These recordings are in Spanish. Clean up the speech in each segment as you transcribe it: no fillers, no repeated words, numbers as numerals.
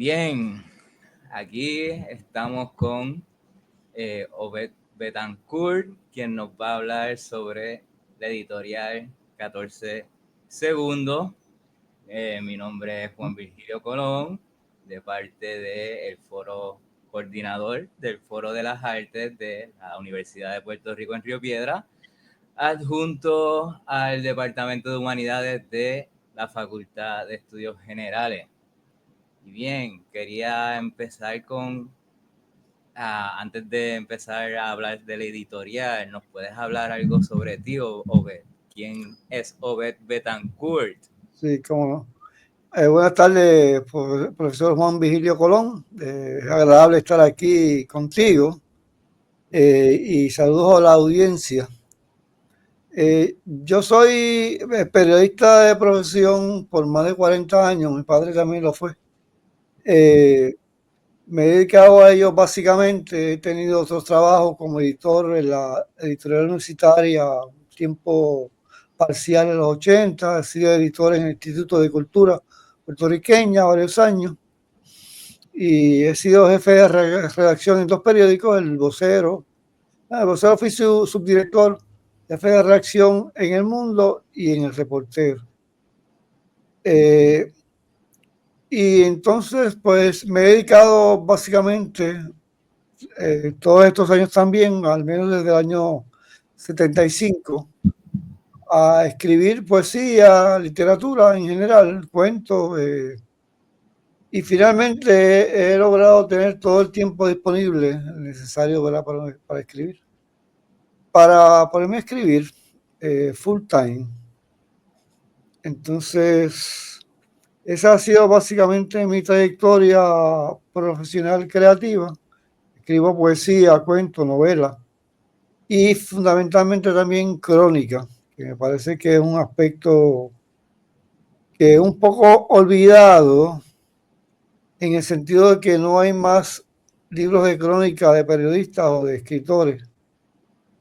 Bien, aquí estamos con Obed Betancourt, quien nos va a hablar sobre la editorial 14 Segundos. Mi nombre es Juan Virgilio Colón, de parte del foro coordinador del Foro de las Artes de la Universidad de Puerto Rico en Río Piedra, adjunto al Departamento de Humanidades de la Facultad de Estudios Generales. Y bien, quería empezar antes de empezar a hablar de la editorial, ¿nos puedes hablar algo sobre ti, Obed? ¿Quién es Obed Betancourt? Sí, cómo no. Buenas tardes, profesor Juan Virgilio Colón. Es agradable estar aquí contigo y saludos a la audiencia. Yo soy periodista de profesión por más de 40 años, mi padre también lo fue. Me he dedicado a ello básicamente, he tenido otros trabajos como editor en la editorial universitaria, tiempo parcial en los 80, he sido editor en el Instituto de Cultura puertorriqueña varios años y he sido jefe de redacción en dos periódicos, El Vocero fui su subdirector, jefe de redacción en El Mundo y en El Reportero. Y entonces pues me he dedicado básicamente todos estos años también, al menos desde el año 75, a escribir poesía, literatura en general, cuentos, y finalmente he logrado tener todo el tiempo disponible necesario, ¿verdad?, para escribir. Para ponerme a escribir full time. Entonces, esa ha sido básicamente mi trayectoria profesional creativa. Escribo poesía, cuento, novela y fundamentalmente también crónica, que me parece que es un aspecto que es un poco olvidado en el sentido de que no hay más libros de crónica de periodistas o de escritores,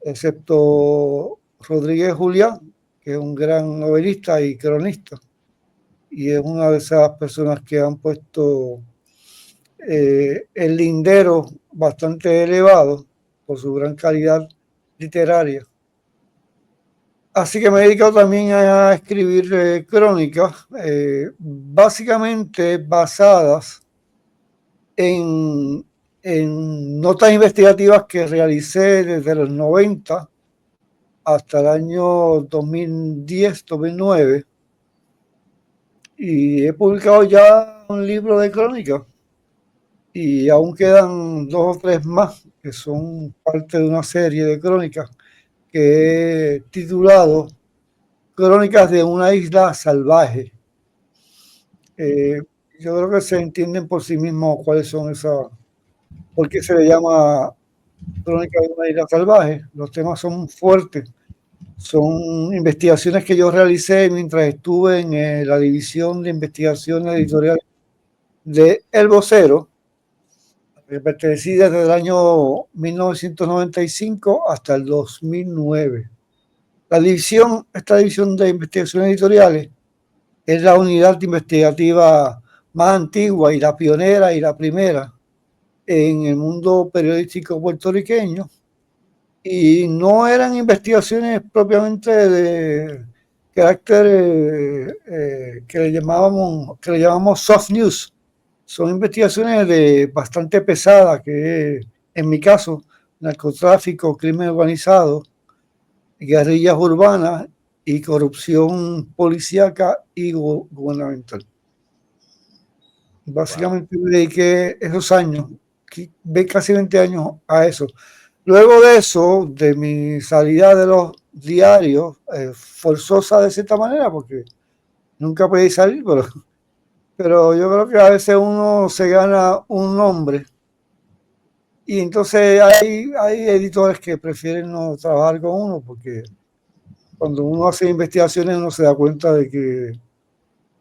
excepto Rodríguez Julián, que es un gran novelista y cronista, y es una de esas personas que han puesto el lindero bastante elevado por su gran calidad literaria. Así que me he dedicado también a escribir crónicas, básicamente basadas en notas investigativas que realicé desde los 90 hasta el año 2010-2009, y he publicado ya un libro de crónicas y aún quedan 2 o 3 más que son parte de una serie de crónicas que he titulado Crónicas de una isla salvaje. Yo creo que se entienden por sí mismos cuáles son esas, por qué se le llama Crónicas de una isla salvaje. Los temas son fuertes. Son investigaciones que yo realicé mientras estuve en la división de investigación editorial de El Vocero, que pertenecí desde el año 1995 hasta el 2009. Esta división de investigaciones editoriales es la unidad investigativa más antigua y la pionera y la primera en el mundo periodístico puertorriqueño. Y no eran investigaciones propiamente de carácter que le llamamos soft news. Son investigaciones bastante pesadas, que en mi caso, narcotráfico, crimen organizado, guerrillas urbanas y corrupción policíaca y gubernamental. Básicamente me dediqué esos años, casi 20 años a eso. Luego de eso, de mi salida de los diarios, forzosa de cierta manera, porque nunca podía salir, pero yo creo que a veces uno se gana un nombre y entonces hay editores que prefieren no trabajar con uno, porque cuando uno hace investigaciones uno se da cuenta de que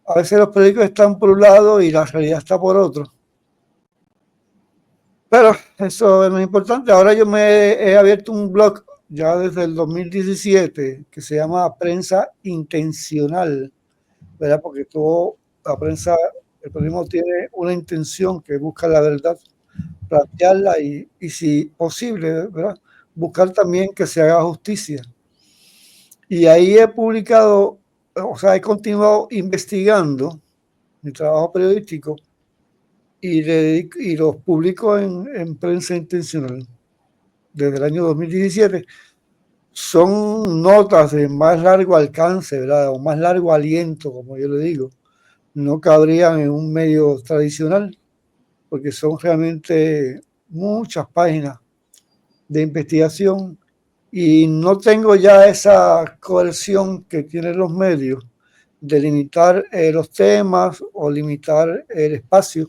a veces los periódicos están por un lado y la realidad está por otro. Pero eso es lo importante. Ahora yo he abierto un blog ya desde el 2017 que se llama Prensa Intencional, ¿verdad? Porque la prensa El periodismo tiene una intención que busca la verdad, plantearla y si posible, ¿verdad? Buscar también que se haga justicia. Y ahí he publicado, o sea, he continuado investigando mi trabajo periodístico y los publico en prensa intencional desde el año 2017. Son notas de más largo alcance, ¿verdad? O más largo aliento, como yo le digo. No cabrían en un medio tradicional, porque son realmente muchas páginas de investigación y no tengo ya esa coerción que tienen los medios de limitar los temas o limitar el espacio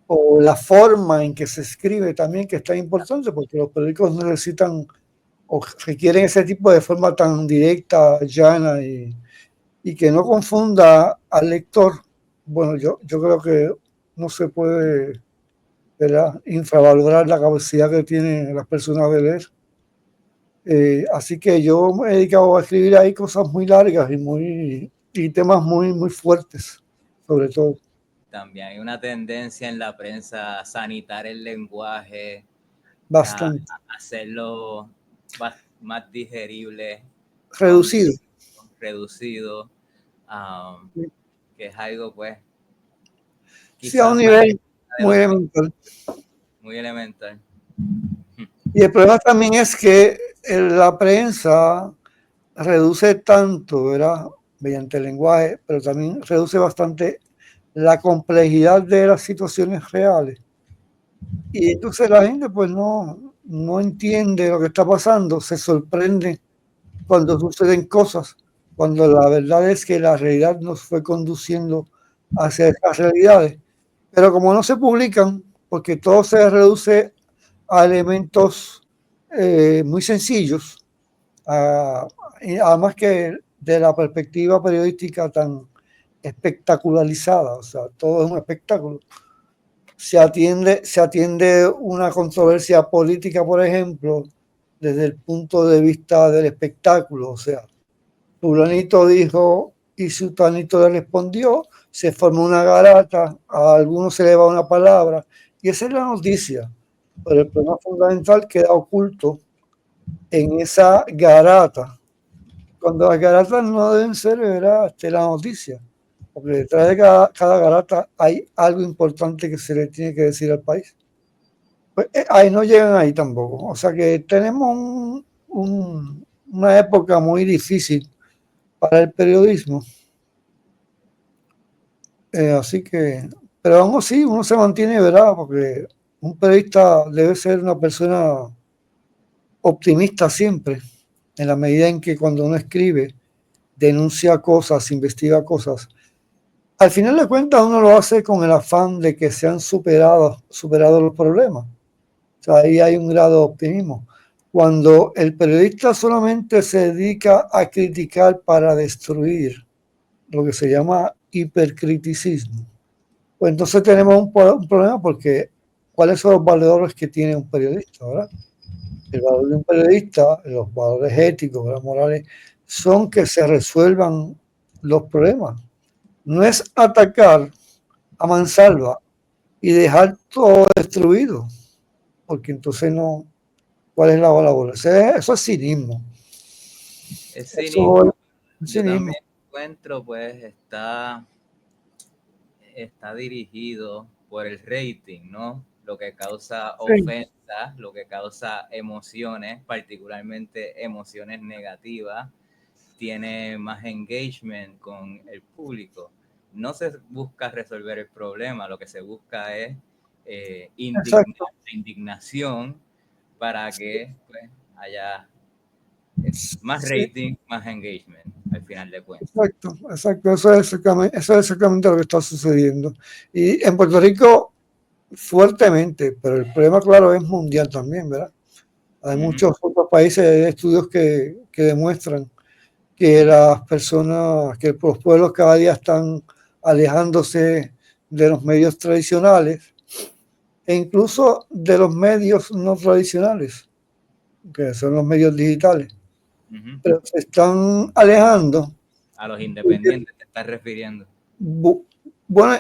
o la forma en que se escribe también, que es tan importante, porque los periódicos necesitan o requieren ese tipo de forma tan directa, llana y que no confunda al lector. Bueno, yo creo que no se puede, ¿verdad?, infravalorar la capacidad que tienen las personas de leer. Así que yo me he dedicado a escribir ahí cosas muy largas y temas muy fuertes, sobre todo. También hay una tendencia en la prensa a sanitar el lenguaje, a Bastante. hacerlo más digerible, Reducido. reducido, que es algo pues Sí, a un quizás nivel de muy los tiempos, elemental. muy elemental. Y el problema también es que la prensa reduce tanto, ¿verdad?, mediante el lenguaje, pero también reduce bastante la complejidad de las situaciones reales. Y entonces la gente pues no entiende lo que está pasando, se sorprende cuando suceden cosas, cuando la verdad es que la realidad nos fue conduciendo hacia esas realidades. Pero como no se publican, porque todo se reduce a elementos muy sencillos, y además que de la perspectiva periodística tan espectacularizada, o sea, todo es un espectáculo. Se atiende una controversia política, por ejemplo, desde el punto de vista del espectáculo, o sea, fulanito dijo y sutanito le respondió, se formó una garata, a algunos se le va una palabra, y esa es la noticia. Pero el problema fundamental queda oculto en esa garata, cuando las garatas no deben ser, ¿verdad?, la noticia, porque detrás de cada garata hay algo importante que se le tiene que decir al país. Pues ahí no llegan ahí tampoco. O sea que tenemos una época muy difícil para el periodismo. Así que, pero aún así uno se mantiene, ¿verdad? Porque un periodista debe ser una persona optimista siempre, en la medida en que cuando uno escribe, denuncia cosas, investiga cosas. Al final de cuentas uno lo hace con el afán de que se han superado los problemas. O sea, ahí hay un grado de optimismo. Cuando el periodista solamente se dedica a criticar para destruir, lo que se llama hipercriticismo, pues entonces tenemos un problema porque ¿cuáles son los valores que tiene un periodista, verdad? El valor de un periodista, los valores éticos, los morales, son que se resuelvan los problemas. No es atacar a mansalva y dejar todo destruido, porque entonces no, ¿cuál es la labor? Eso es cinismo. Es Eso cinismo. es Yo cinismo. también encuentro pues está dirigido por el rating, ¿no? Lo que causa Sí, ofensas, lo que causa emociones, particularmente emociones negativas, tiene más engagement con el público. No se busca resolver el problema, lo que se busca es exacto. indignación para que pues, haya más Sí, rating, más engagement, al final de cuentas. exacto, exacto. Eso es exactamente lo que está sucediendo. Y en Puerto Rico, fuertemente, pero el problema, claro, es mundial también, ¿verdad? Hay muchos otros países, hay estudios que demuestran que las personas, que los pueblos cada día están alejándose de los medios tradicionales e incluso de los medios no tradicionales, que son los medios digitales, pero se están alejando A los porque independientes te estás refiriendo. Bueno,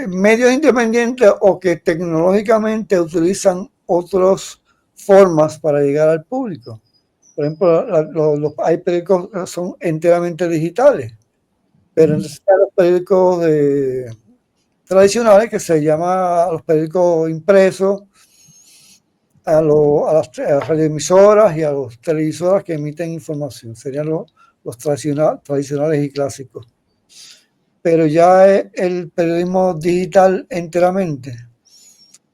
medios independientes o que tecnológicamente utilizan otras formas para llegar al público. Por ejemplo, hay periódicos que son enteramente digitales, pero entonces están los periódicos tradicionales que se llaman los periódicos impresos, a las radioemisoras y a las televisoras que emiten información. Serían los tradicionales y clásicos. Pero ya el periodismo digital enteramente,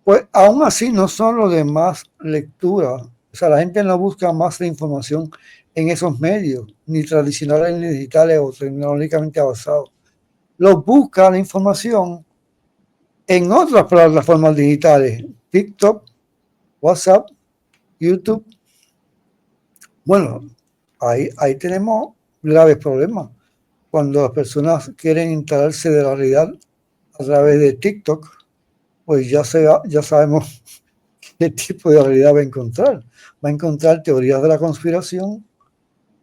pues aún así no son los de más lectura. O sea, la gente no busca más la información en esos medios, ni tradicionales ni digitales o tecnológicamente avanzados. Los busca la información en otras plataformas digitales, TikTok, WhatsApp, YouTube. Bueno, ahí tenemos graves problemas. Cuando las personas quieren enterarse de la realidad a través de TikTok, pues ya sabemos qué tipo de realidad va a encontrar. Va a encontrar teorías de la conspiración,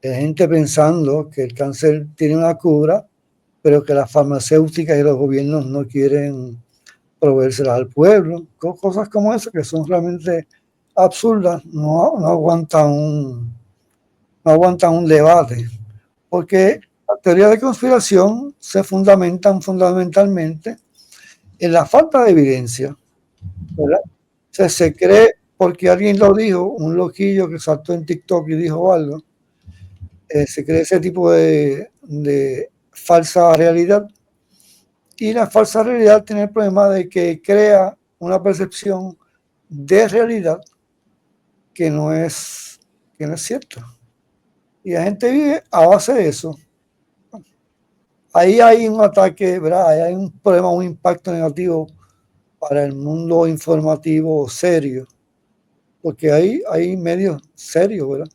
gente pensando que el cáncer tiene una cura, pero que las farmacéuticas y los gobiernos no quieren proveérselas al pueblo. Cosas como esas que son realmente absurdas, no aguantan un debate, porque las teorías de conspiración se fundamentan fundamentalmente en la falta de evidencia, ¿verdad? O sea, se cree porque alguien lo dijo, un loquillo que saltó en TikTok y dijo algo, se cree ese tipo de falsa realidad. Y la falsa realidad tiene el problema de que crea una percepción de realidad que que no es cierta. Y la gente vive a base de eso. Ahí hay un ataque, ¿verdad? Ahí hay un problema, un impacto negativo para el mundo informativo serio, porque hay medios serios, ¿verdad?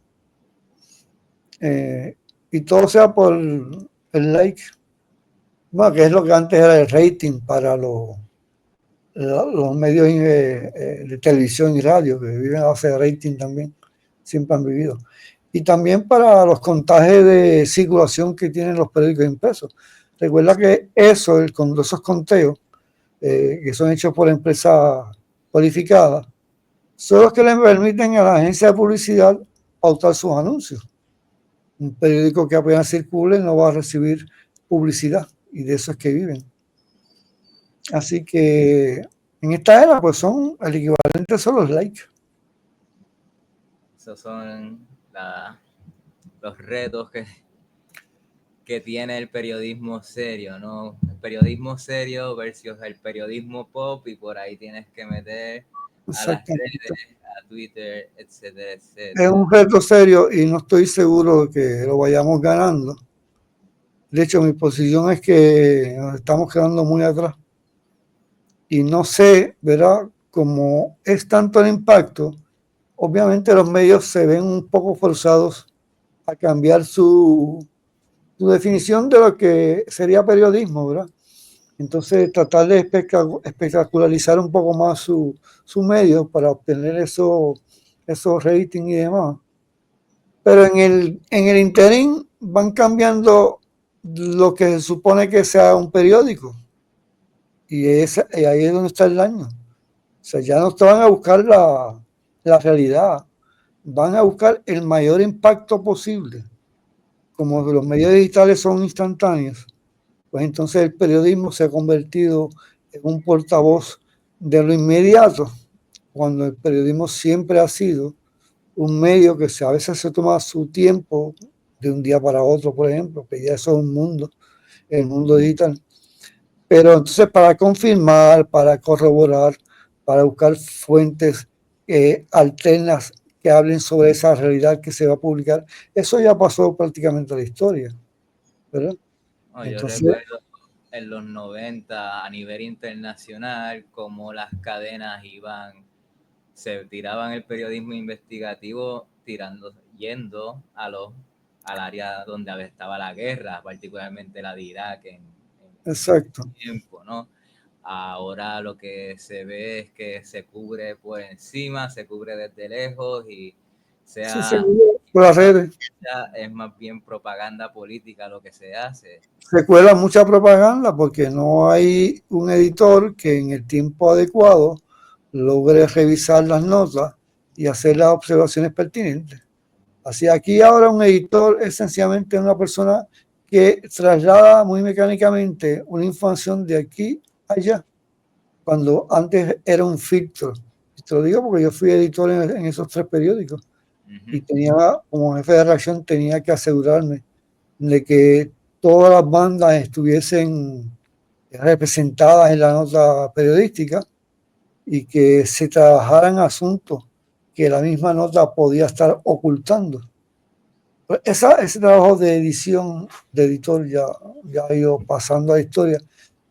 Y todo sea por el like, bueno, que es lo que antes era el rating para los medios de televisión y radio, que viven a base de rating también, siempre han vivido. Y también para los contagios de circulación que tienen los periódicos impresos. Recuerda que esos conteos que son hechos por empresas cualificadas, son los que le permiten a la agencia de publicidad pautar sus anuncios. Un periódico que apenas circule no va a recibir publicidad y de eso es que viven. Así que en esta era, pues el equivalente son los likes. Esos son los retos que tiene el periodismo serio, ¿no? El periodismo serio versus el periodismo pop, y por ahí tienes que meter a las Exactamente. redes, a Twitter, etcétera, Es etcétera. un reto serio y no estoy seguro de que lo vayamos ganando. De hecho, mi posición es que nos estamos quedando muy atrás. Y no sé, ¿verdad? Como es tanto el impacto, obviamente los medios se ven un poco forzados a cambiar su definición de lo que sería periodismo, ¿verdad? Entonces, tratar de espectacularizar un poco más su medio para obtener esos ratings y demás. Pero en el interín van cambiando lo que se supone que sea un periódico. Y ahí es donde está el daño. O sea, ya no te van a buscar la realidad, van a buscar el mayor impacto posible. Como los medios digitales son instantáneos, pues entonces el periodismo se ha convertido en un portavoz de lo inmediato, cuando el periodismo siempre ha sido un medio que a veces se toma su tiempo de un día para otro, por ejemplo, que ya eso es un mundo, el mundo digital. Pero entonces para confirmar, para corroborar, para buscar fuentes alternas que hablen sobre esa realidad que se va a publicar, eso ya pasó prácticamente a la historia, ¿verdad? No, yo Entonces, recuerdo en los 90 a nivel internacional como las cadenas se tiraban el periodismo investigativo yendo al área donde estaba la guerra, particularmente la de Irak en exacto. ese tiempo, ¿no? Ahora lo que se ve es que se cubre por encima, se cubre desde lejos y Sí, sea, seguro, por las redes. es más bien propaganda política lo que se hace. Se cuela mucha propaganda porque no hay un editor que en el tiempo adecuado logre revisar las notas y hacer las observaciones pertinentes. Así aquí ahora un editor es sencillamente una persona que traslada muy mecánicamente una información de aquí a allá, cuando antes era un filtro. Te lo digo porque yo fui editor en esos 3 periódicos y tenía, como jefe de redacción, tenía que asegurarme de que todas las bandas estuviesen representadas en la nota periodística y que se trabajaran asuntos que la misma nota podía estar ocultando. Ese trabajo de edición, de editor, ya ha ido pasando a la historia.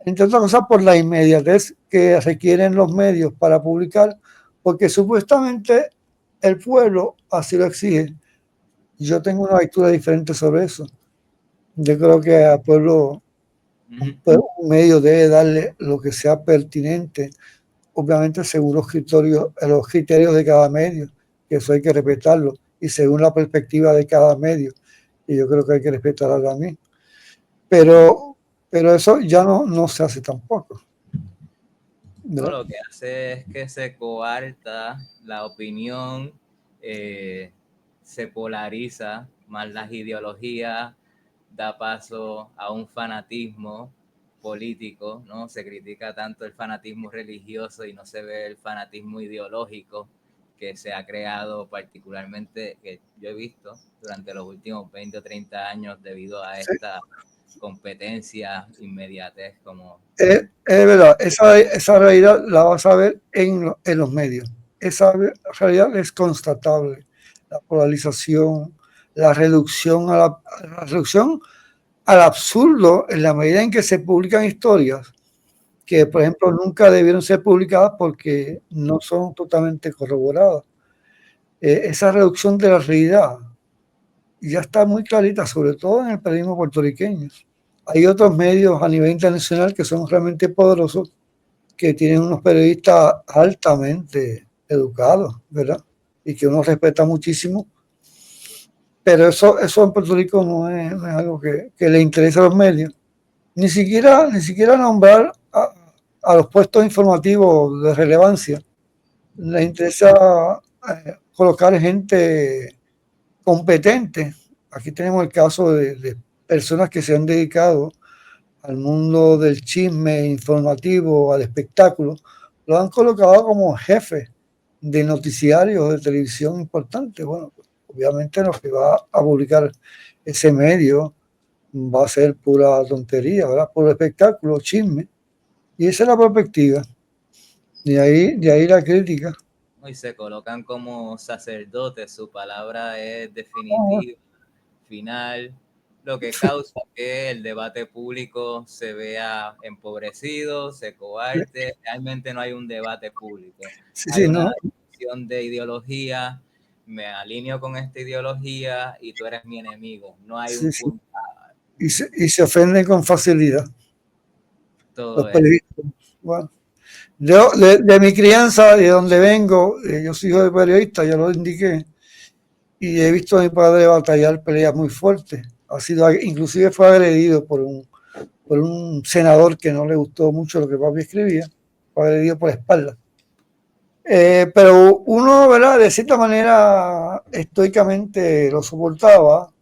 Entre otras cosas, por la inmediatez que requieren los medios para publicar, porque supuestamente el pueblo así lo exige. Yo tengo una lectura diferente sobre eso. Yo creo que al pueblo un medio debe darle lo que sea pertinente, obviamente según los criterios de cada medio, que eso hay que respetarlo, y según la perspectiva de cada medio, y yo creo que hay que respetarlo también. Pero eso ya no se hace tampoco. No, lo que hace es que se coarta la opinión, se polariza más las ideologías, da paso a un fanatismo político, ¿no? Se critica tanto el fanatismo religioso y no se ve el fanatismo ideológico que se ha creado particularmente, que yo he visto durante los últimos 20 o 30 años debido a esta competencia, inmediatez, como... Es verdad, esa realidad la vas a ver en los medios. Esa realidad es constatable. La polarización, la reducción, la reducción al absurdo en la medida en que se publican historias que, por ejemplo, nunca debieron ser publicadas porque no son totalmente corroboradas. Esa reducción de la realidad ya está muy clarita, sobre todo en el periodismo puertorriqueño. Hay otros medios a nivel internacional que son realmente poderosos, que tienen unos periodistas altamente educados, ¿verdad? Y que uno respeta muchísimo. Pero eso en Puerto Rico no es algo que le interesa a los medios. Ni siquiera nombrar a los puestos informativos de relevancia. Les interesa colocar gente competente. Aquí tenemos el caso de personas que se han dedicado al mundo del chisme informativo, al espectáculo, lo han colocado como jefe de noticiarios de televisión importante. Bueno, obviamente lo que va a publicar ese medio va a ser pura tontería, ¿verdad? Puro espectáculo, chisme. Y esa es la perspectiva. De ahí la crítica. Y se colocan como sacerdotes, su palabra es definitiva, final, lo que causa que el debate público se vea empobrecido, se coarte, realmente no hay un debate público, Sí, hay sí, una no. discusión de ideología, me alineo con esta ideología y tú eres mi enemigo, no hay un Sí, sí. punto, Y se ofenden con facilidad los todo eso. periodistas. Bueno, yo, de mi crianza, de donde vengo, yo soy hijo de periodista, ya lo indiqué, y he visto a mi padre batallar peleas muy fuertes. Inclusive fue agredido por un senador que no le gustó mucho lo que papi escribía, fue agredido por la espalda. Pero uno, ¿verdad? De cierta manera, estoicamente lo soportaba,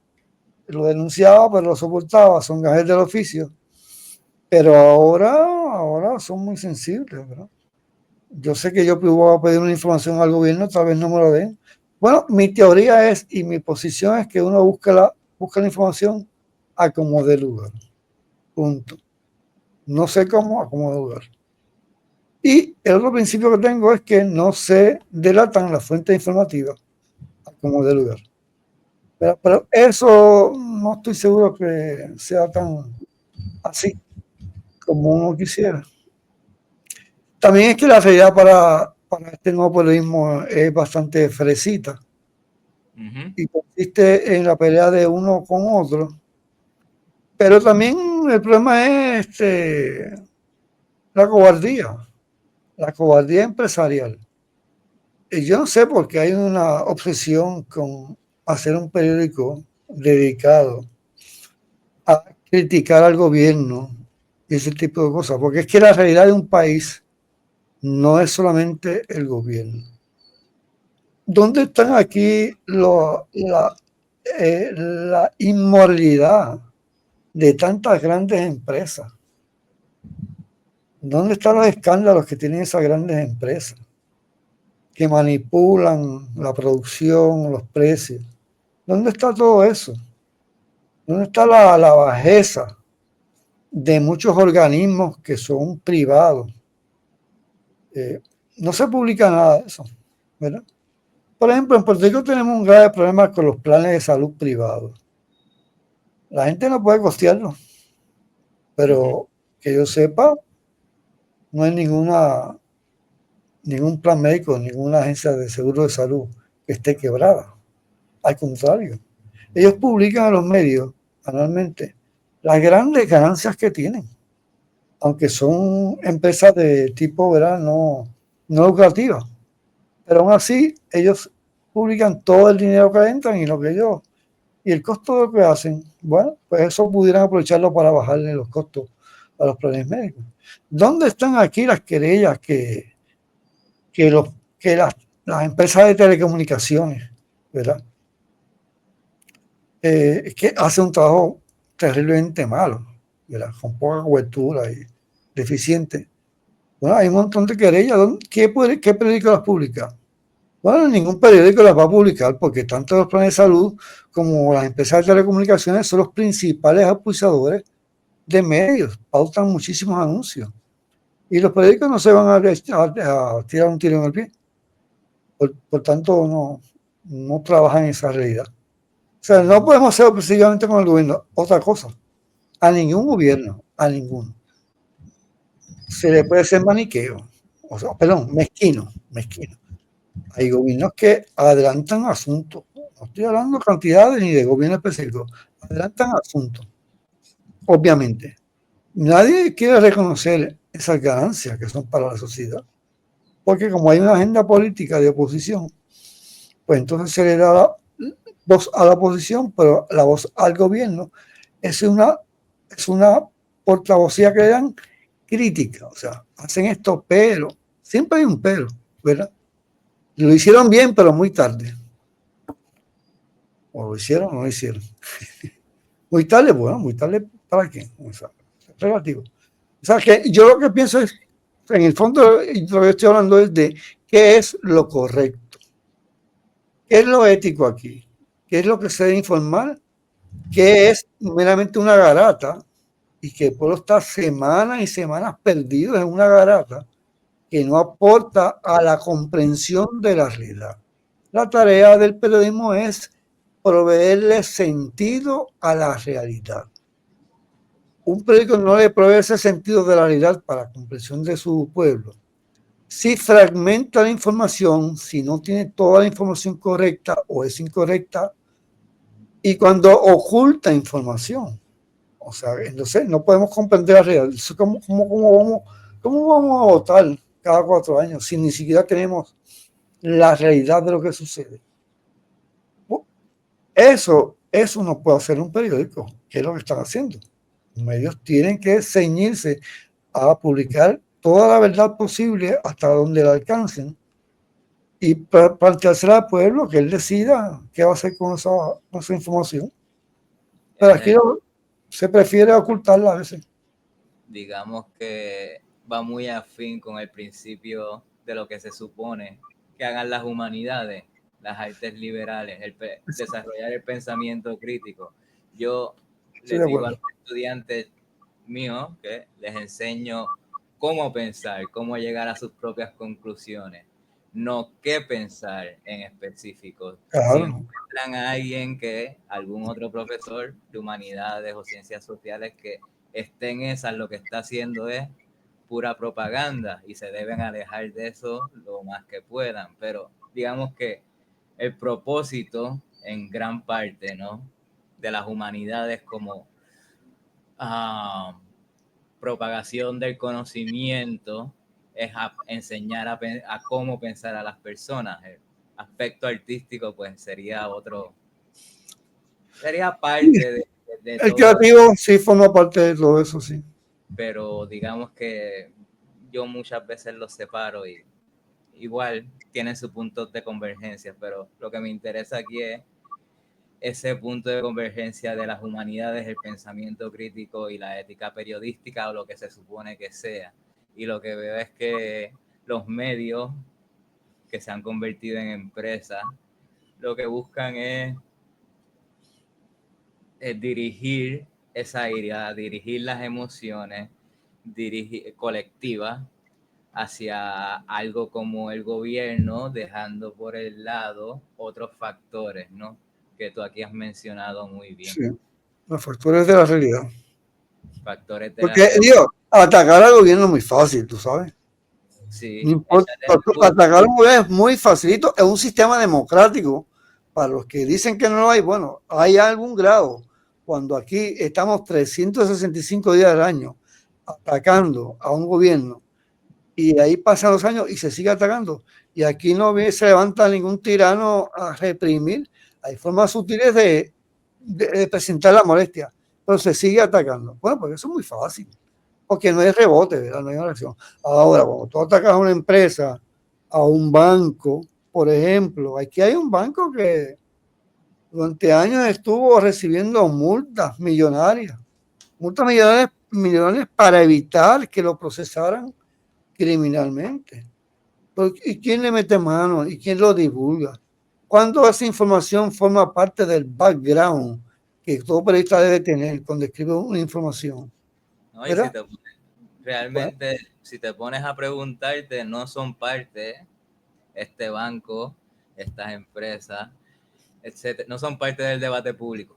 lo denunciaba, pero lo soportaba, son gajes del oficio. Pero ahora son muy sensibles, ¿verdad? Yo sé que yo voy a pedir una información al gobierno, tal vez no me lo den. Bueno, mi teoría es y mi posición es que uno busca la información a como dé lugar. Punto. No sé cómo, a como dé lugar. Y el otro principio que tengo es que no se delatan las fuentes informativas a como dé lugar. Pero eso no estoy seguro que sea tan así como uno quisiera. También es que la realidad para este nuevo periodismo es bastante fresita y consiste en la pelea de uno con otro. Pero también el problema es la cobardía empresarial. yo no sé por qué hay una obsesión con hacer un periódico dedicado a criticar al gobierno y ese tipo de cosas, porque es que la realidad de un país no es solamente el gobierno. ¿Dónde están aquí la inmoralidad de tantas grandes empresas? ¿Dónde están los escándalos que tienen esas grandes empresas que manipulan la producción, los precios? ¿Dónde está todo eso? ¿Dónde está la bajeza de muchos organismos que son privados? Eh, no se publica nada de eso, ¿verdad? Por ejemplo, en Puerto Rico tenemos un grave problema con los planes de salud privados. La gente no puede costearlo, pero que yo sepa, no hay ningún plan médico, ninguna agencia de seguro de salud que esté quebrada. Al contrario, ellos publican a los medios anualmente las grandes ganancias que tienen, aunque son empresas de tipo, ¿verdad? No lucrativas, pero aún así ellos publican todo el dinero que entran y lo que ellos y el costo de lo que hacen. Bueno, pues eso pudieran aprovecharlo para bajarle los costos a los planes médicos. ¿Dónde están aquí las querellas que, los, que las empresas de telecomunicaciones, ¿verdad? Que hacen un trabajo terriblemente malo, ¿verdad? Con poca cobertura y deficiente. Bueno, hay un montón de querellas. ¿Qué periódico las publica? Bueno, ningún periódico las va a publicar porque tanto los planes de salud como las empresas de telecomunicaciones son los principales auspiciadores de medios, pautan muchísimos anuncios. Y los periódicos no se van a tirar un tiro en el pie. Por tanto, no trabajan en esa realidad. O sea, no podemos ser obsesivamente con el gobierno. Otra cosa, a ningún gobierno, a ninguno, se le puede ser maniqueo. O sea, perdón, mezquino. Hay gobiernos que adelantan asuntos. No estoy hablando de cantidades ni de gobierno específico. Adelantan asuntos, obviamente. Nadie quiere reconocer esas ganancias que son para la sociedad. Porque como hay una agenda política de oposición, pues entonces se le da la voz a la oposición, pero la voz al gobierno es una portavocía que le dan crítica. O sea, hacen esto, pero siempre hay un pero, ¿verdad? Lo hicieron bien, pero muy tarde. O lo hicieron o no lo hicieron. Muy tarde, bueno, muy tarde, ¿para qué? O sea, es relativo. O sea, que yo lo que pienso es, en el fondo, lo que estoy hablando es de qué es lo correcto, qué es lo ético aquí, qué es lo que se debe informar, qué es meramente una garata y que el pueblo está semanas y semanas perdidos en una garata que no aporta a la comprensión de la realidad. La tarea del periodismo es proveerle sentido a la realidad. Un periódico no le provee ese sentido de la realidad para la comprensión de su pueblo. Si fragmenta la información, si no tiene toda la información correcta o es incorrecta, y cuando oculta información, o sea, entonces no podemos comprender la realidad. ¿Cómo vamos a votar cada 4 años si ni siquiera tenemos la realidad de lo que sucede? Eso no puede hacer un periódico, que es lo que están haciendo. Los medios tienen que ceñirse a publicar toda la verdad posible hasta donde la alcancen y planteársela al pueblo que él decida qué va a hacer con esa información. Pero aquí se prefiere ocultarla a veces. Digamos que va muy afín con el principio de lo que se supone que hagan las humanidades, las artes liberales, desarrollar el pensamiento crítico. Yo Estoy de les digo a acuerdo. los estudiantes míos que les enseño cómo pensar, cómo llegar a sus propias conclusiones, no qué pensar en específico. Si Claro. encuentran a alguien algún otro profesor de humanidades o ciencias sociales que esté en esas, lo que está haciendo es pura propaganda y se deben alejar de eso lo más que puedan. Pero digamos que el propósito en gran parte, ¿no? De las humanidades como propagación del conocimiento es enseñar a cómo pensar a las personas. El aspecto artístico pues sería parte de El todo, creativo sí forma parte de todo eso, sí. pero digamos que yo muchas veces los separo y igual tienen sus puntos de convergencia, pero lo que me interesa aquí es ese punto de convergencia de las humanidades, el pensamiento crítico y la ética periodística o lo que se supone que sea. Y lo que veo es que los medios que se han convertido en empresas, lo que buscan es dirigir esa ira, dirigir las emociones colectivas hacia algo como el gobierno, dejando por el lado otros factores, ¿no? Que tú aquí has mencionado muy bien. Sí, los factores de la realidad. Factores de la Porque, realidad. digo, atacar al gobierno es muy fácil, tú sabes. No Sí, importa, échate la culpa. atacar al gobierno es muy facilito, es un sistema democrático. Para los que dicen que no lo hay, bueno, hay algún grado. Cuando aquí estamos 365 días al año atacando a un gobierno y ahí pasan los años y se sigue atacando. Y aquí no se levanta ningún tirano a reprimir. Hay formas sutiles de presentar la molestia, pero se sigue atacando. Bueno, pues eso es muy fácil, porque no hay rebote, ¿verdad? No hay una reacción. Ahora, cuando tú atacas a una empresa, a un banco, por ejemplo, aquí hay un banco que durante años estuvo recibiendo multas millonarias para evitar que lo procesaran criminalmente. ¿Y quién le mete mano? ¿Y quién lo divulga? ¿Cuándo esa información forma parte del background que todo periodista debe tener cuando escribe una información? ¿No? Y ¿Verdad? Bueno, realmente, si te pones a preguntarte, no son parte este banco, estas empresas, etcétera, no son parte del debate público.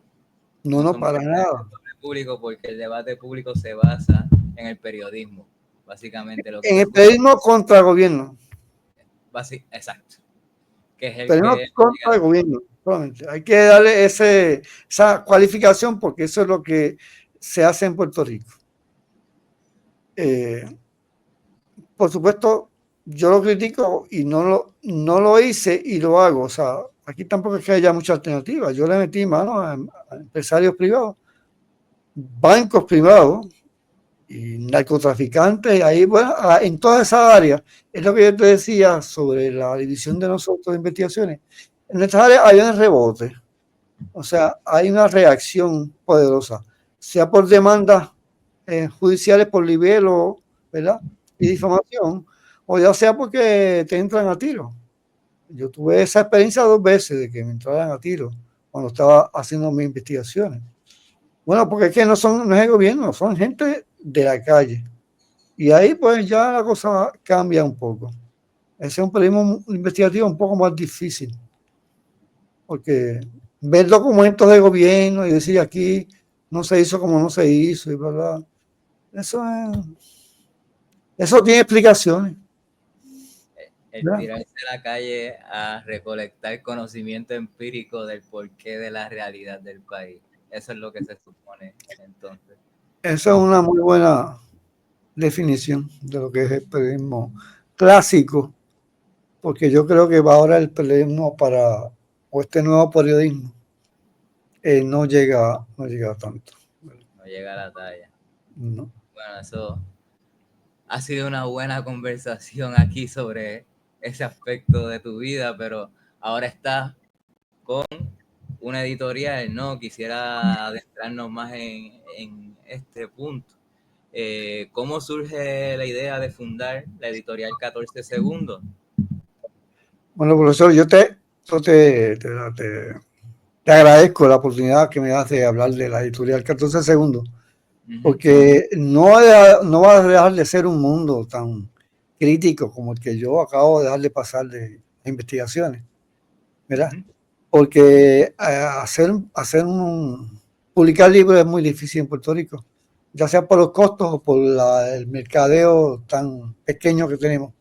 no, No no, son para parte del nada. debate público porque el debate público se basa en el periodismo. Básicamente lo que En se el supone. periodismo contra el gobierno. Exacto. Que es el Periodismo que contra el gobierno, solamente. Hay que darle esa cualificación porque eso es lo que se hace en Puerto Rico. Por supuesto, yo lo critico y no lo hice y lo hago. O sea, aquí tampoco es que haya mucha alternativa. Yo le metí mano a empresarios privados, bancos privados y narcotraficantes. Ahí, bueno, en todas esas áreas, es lo que yo te decía sobre la división de nosotros de investigaciones. En nuestras áreas hay un rebote. O sea, hay una reacción poderosa, sea por demandas judiciales por libelo, ¿verdad? Y difamación, o ya sea porque te entran a tiro. Yo tuve esa experiencia 2 veces de que me entraran a tiro cuando estaba haciendo mis investigaciones. Bueno, porque es que no es el gobierno, son gente de la calle. Y ahí pues ya la cosa cambia un poco. Ese es un periodismo investigativo un poco más difícil, porque ver documentos de gobierno y decir aquí no se hizo como no se hizo y bla, bla, eso tiene explicaciones. el ¿Verdad? tirarse a la calle a recolectar conocimiento empírico del porqué de la realidad del país. Eso es lo que se supone entonces. Esa es una muy buena definición de lo que es el periodismo clásico, porque yo creo que va ahora el periodismo o este nuevo periodismo, no llega tanto. No llega a la talla. No. Bueno, eso ha sido una buena conversación aquí sobre ese aspecto de tu vida, pero ahora estás con una editorial, ¿no? Quisiera adentrarnos más en este punto. ¿Cómo surge la idea de fundar la editorial 14 Segundos? Bueno, profesor, yo te agradezco la oportunidad que me das de hablar de la editorial 14 segundos, porque no va a dejar de ser un mundo tan crítico como el que yo acabo de dejar de pasar de investigaciones, ¿verdad? Porque publicar libros es muy difícil en Puerto Rico, ya sea por los costos o por el mercadeo tan pequeño que tenemos.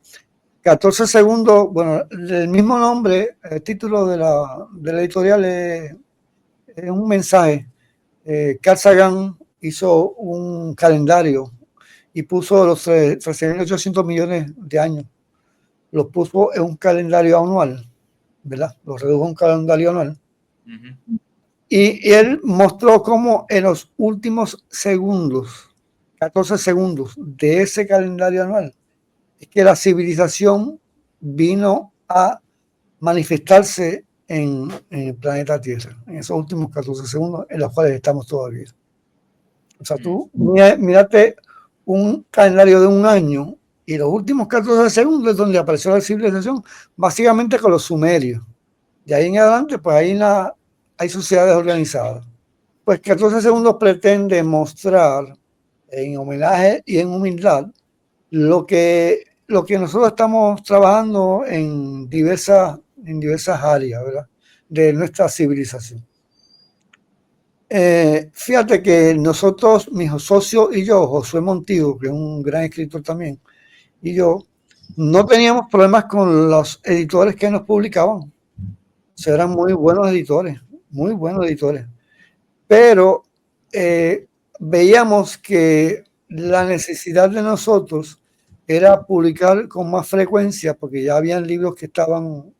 14 segundos, bueno, el mismo nombre, el título de la editorial es un mensaje. Carl Sagan hizo un calendario y puso los 13.800 millones de años, los puso en un calendario anual, ¿verdad? Los redujo a un calendario anual. Y él mostró cómo en los últimos segundos, 14 segundos de ese calendario anual, es que la civilización vino a manifestarse en el planeta Tierra, en esos últimos 14 segundos en los cuales estamos todavía. O sea, tú mírate un calendario de un año y los últimos 14 segundos es donde apareció la civilización, básicamente con los sumerios. De ahí en adelante, pues hay sociedades organizadas. Pues 14 segundos pretende mostrar en homenaje y en humildad lo que nosotros estamos trabajando en diversas áreas, ¿verdad?, de nuestra civilización. Fíjate que nosotros, mi socio y yo, Josué Montijo, que es un gran escritor también, y yo, no teníamos problemas con los editores que nos publicaban. O sea, eran muy buenos editores, pero veíamos que la necesidad de nosotros era publicar con más frecuencia, porque ya habían libros que estaban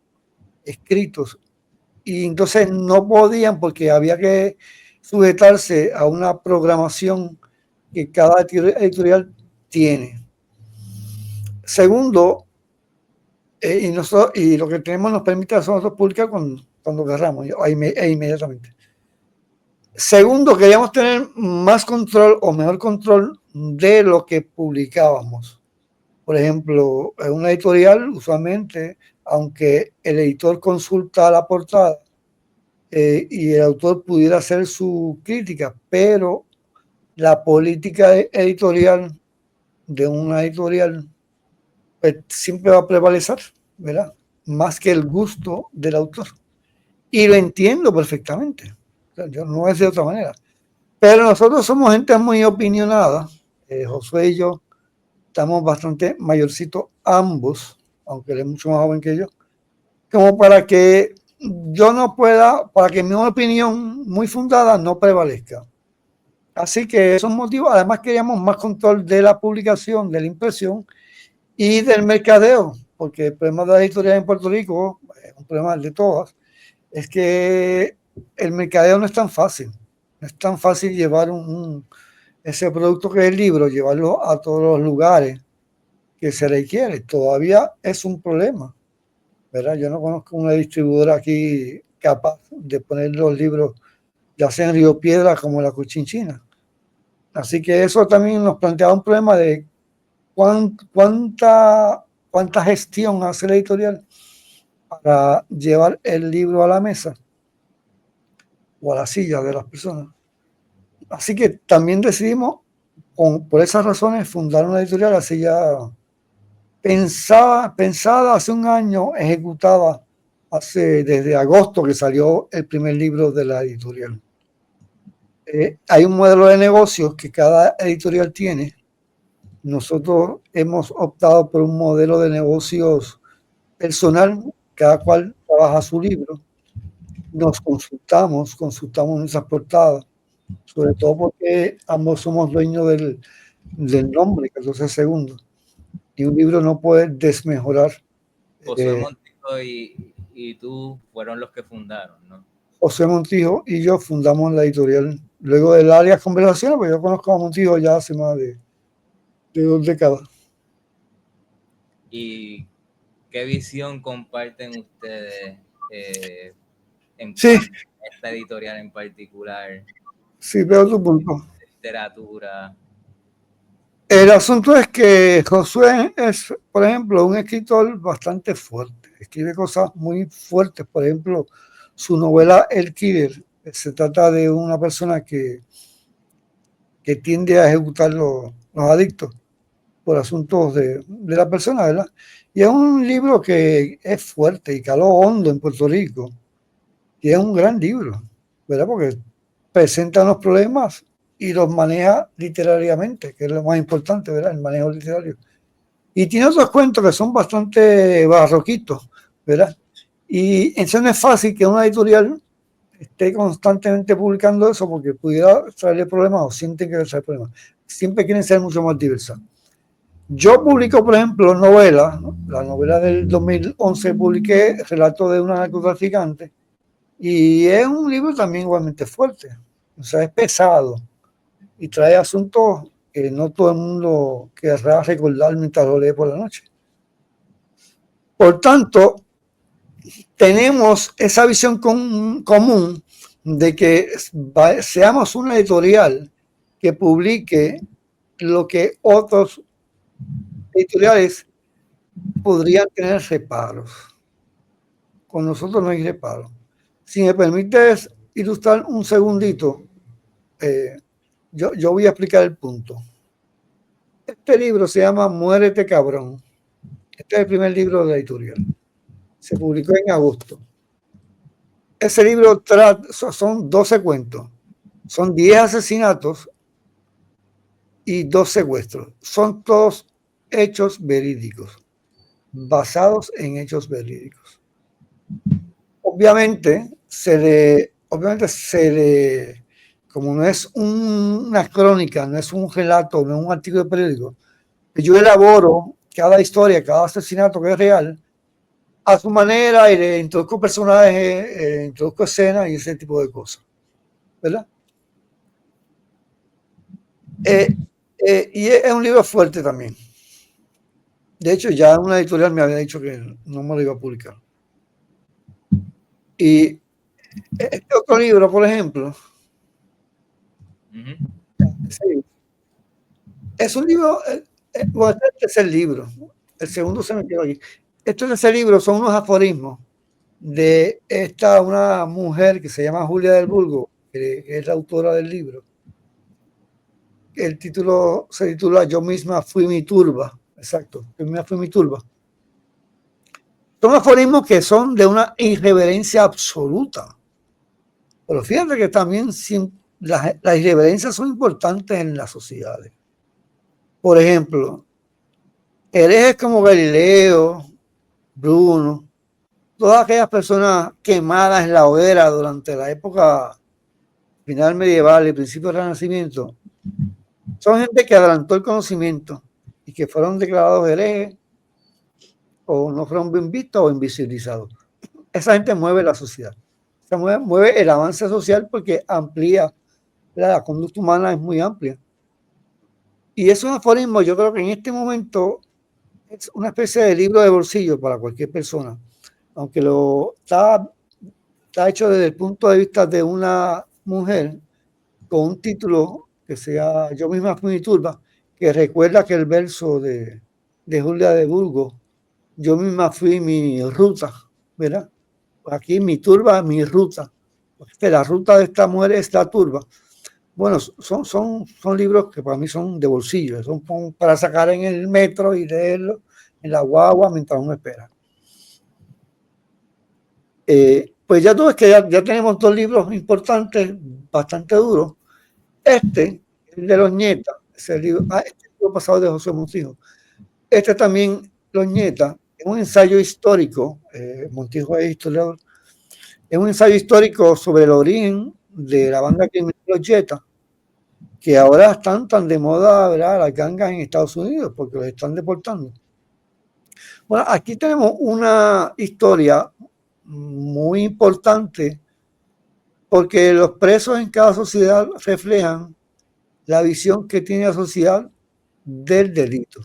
escritos y entonces no podían, porque había que sujetarse a una programación que cada editorial tiene. Segundo, y lo que tenemos nos permite a nosotros publicar cuando querramos, inmediatamente. Segundo, queríamos tener más control o mejor control de lo que publicábamos. Por ejemplo, en una editorial, usualmente, aunque el editor consulta la portada y el autor pudiera hacer su crítica, pero la política editorial de una editorial pues, siempre va a prevalecer, ¿verdad?, más que el gusto del autor. Y lo entiendo perfectamente. O sea, yo no es de otra manera. Pero nosotros somos gente muy opinionada. Josué y yo estamos bastante mayorcitos ambos, aunque él es mucho más joven que yo, como para que yo no pueda, para que mi opinión muy fundada no prevalezca. Así que esos motivos, además queríamos más control de la publicación, de la impresión y del mercadeo, porque el problema de la editorial en Puerto Rico, un problema de todas, es que el mercadeo no es tan fácil. No es tan fácil llevar ese producto que es el libro, llevarlo a todos los lugares que se requiere. Todavía es un problema, ¿verdad? Yo no conozco una distribuidora aquí capaz de poner los libros, ya sea en Río Piedra como en la Cochinchina. Así que eso también nos plantea un problema de cuánta gestión hace la editorial para llevar el libro a la mesa o a la silla de las personas. Así que también decidimos, por esas razones, fundar una editorial así ya pensada hace un año, ejecutada desde agosto que salió el primer libro de la editorial. Hay un modelo de negocios que cada editorial tiene. Nosotros hemos optado por un modelo de negocios personal, cada cual trabaja su libro. Nos consultamos nuestras portadas, sobre todo porque ambos somos dueños del nombre, 14 segundos. Y un libro no puede desmejorar. José Montijo y tú fueron los que fundaron, ¿no? José Montijo y yo fundamos la editorial. Luego de largas conversaciones, pues yo conozco a Montijo ya hace más de 2 décadas. ¿Y qué visión comparten ustedes en esta editorial en particular? Sí, veo tu punto. Literatura. El asunto es que Josué es, por ejemplo, un escritor bastante fuerte. Escribe cosas muy fuertes. Por ejemplo, su novela El Killer se trata de una persona que tiende a ejecutar los adictos por asuntos de la persona, ¿verdad? Y es un libro que es fuerte y caló hondo en Puerto Rico. Y es un gran libro, ¿verdad? Porque presenta unos problemas y los maneja literariamente, que es lo más importante, ¿verdad? El manejo literario. Y tiene otros cuentos que son bastante barroquitos, ¿verdad? Y eso no es fácil que una editorial esté constantemente publicando eso porque pudiera traerle problemas o sienten que le trae problemas. Siempre quieren ser mucho más diversas. Yo publico, por ejemplo, novelas. La novela del 2011 publiqué Relato de una narcotraficante y es un libro también igualmente fuerte. O sea, es pesado y trae asuntos que no todo el mundo querrá recordar mientras lo lee por la noche. Por tanto, tenemos esa visión común de que seamos una editorial que publique lo que otros editoriales podrían tener reparos. Con nosotros no hay reparo. Si me permites ilustrar un segundito, yo voy a explicar el punto. Este libro se llama Muérete, cabrón. Este es el primer libro de la editorial. Se publicó en agosto. Ese libro son 12 cuentos. Son 10 asesinatos y 2 secuestros. Son todos hechos verídicos, basados en hechos verídicos. Obviamente como no es una crónica, no es un relato, no es un artículo de periódico, yo elaboro cada historia, cada asesinato que es real, a su manera y le introduzco personajes, introduzco escenas y ese tipo de cosas, ¿verdad? Y es un libro fuerte también. De hecho, ya una editorial me había dicho que no me lo iba a publicar. Y este otro libro, por ejemplo, es un libro, bueno, este es el tercer libro, el segundo se me quedó aquí. Este tercer libro son unos aforismos de una mujer que se llama Julia del Burgo, que es la autora del libro. El título se titula Yo misma fui mi turba. Exacto, yo misma fui mi turba. Son aforismos que son de una irreverencia absoluta. Pero fíjate que también las irreverencias son importantes en las sociedades. Por ejemplo, herejes como Galileo, Bruno, todas aquellas personas quemadas en la hoguera durante la época final medieval y principio del Renacimiento, son gente que adelantó el conocimiento y que fueron declarados herejes o no fueron bien vistos o invisibilizados. Esa gente mueve la sociedad. Mueve el avance social porque amplía, la conducta humana es muy amplia. Y esos aforismos yo creo que en este momento es una especie de libro de bolsillo para cualquier persona, aunque está hecho desde el punto de vista de una mujer con un título que sea Yo misma fui mi turba, que recuerda que el verso de Julia de Burgos, yo misma fui mi ruta, ¿verdad? Aquí mi turba, mi ruta. La ruta de esta mujer es la turba. Bueno, son libros que para mí son de bolsillo, son para sacar en el metro y leerlo en la guagua mientras uno espera. Pues ya tú ves que ya tenemos 2 libros importantes, bastante duros. Este, el de los nietas, este libro pasado de José Montijo. Este también, Los nietas, es un ensayo histórico, Montijo es historiador, es un ensayo histórico sobre el origen de la banda criminal Los Jetas, que ahora están tan de moda, ¿verdad?, las gangas en Estados Unidos, porque los están deportando. Bueno, aquí tenemos una historia muy importante, porque los presos en cada sociedad reflejan la visión que tiene la sociedad del delito.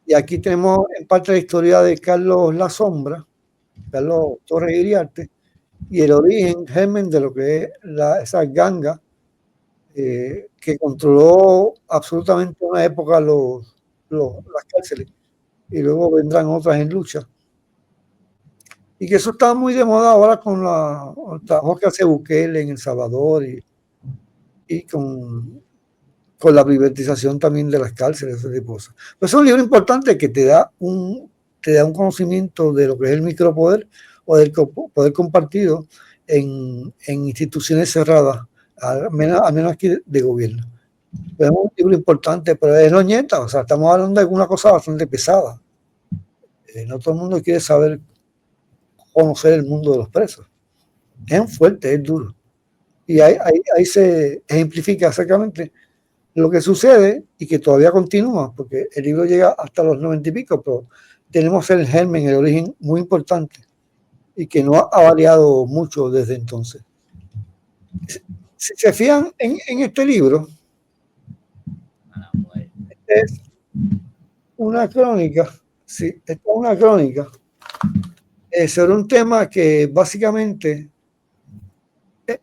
Y aquí tenemos en parte la historia de Carlos La Sombra, Carlos Torres Iriarte, y el origen, germen de lo que es esa ganga que controló absolutamente una época las cárceles, y luego vendrán otras en lucha. Y que eso está muy de moda ahora con el trabajo que hace Bukele en El Salvador y con la privatización también de las cárceles, ese tipo de cosas. Pues es un libro importante que te da un conocimiento de lo que es el micropoder o del poder compartido en instituciones cerradas, al menos aquí de gobierno. Pero es un libro importante, pero es Los nietas, o sea, estamos hablando de una cosa bastante pesada. No todo el mundo quiere conocer el mundo de los presos. Es fuerte, es duro. Y ahí se ejemplifica exactamente lo que sucede y que todavía continúa, porque el libro llega hasta los 90 y pico, pero tenemos el germen, el origen muy importante y que no ha variado mucho desde entonces. Si se fijan en este libro, es una crónica, sí, es una crónica sobre un tema que básicamente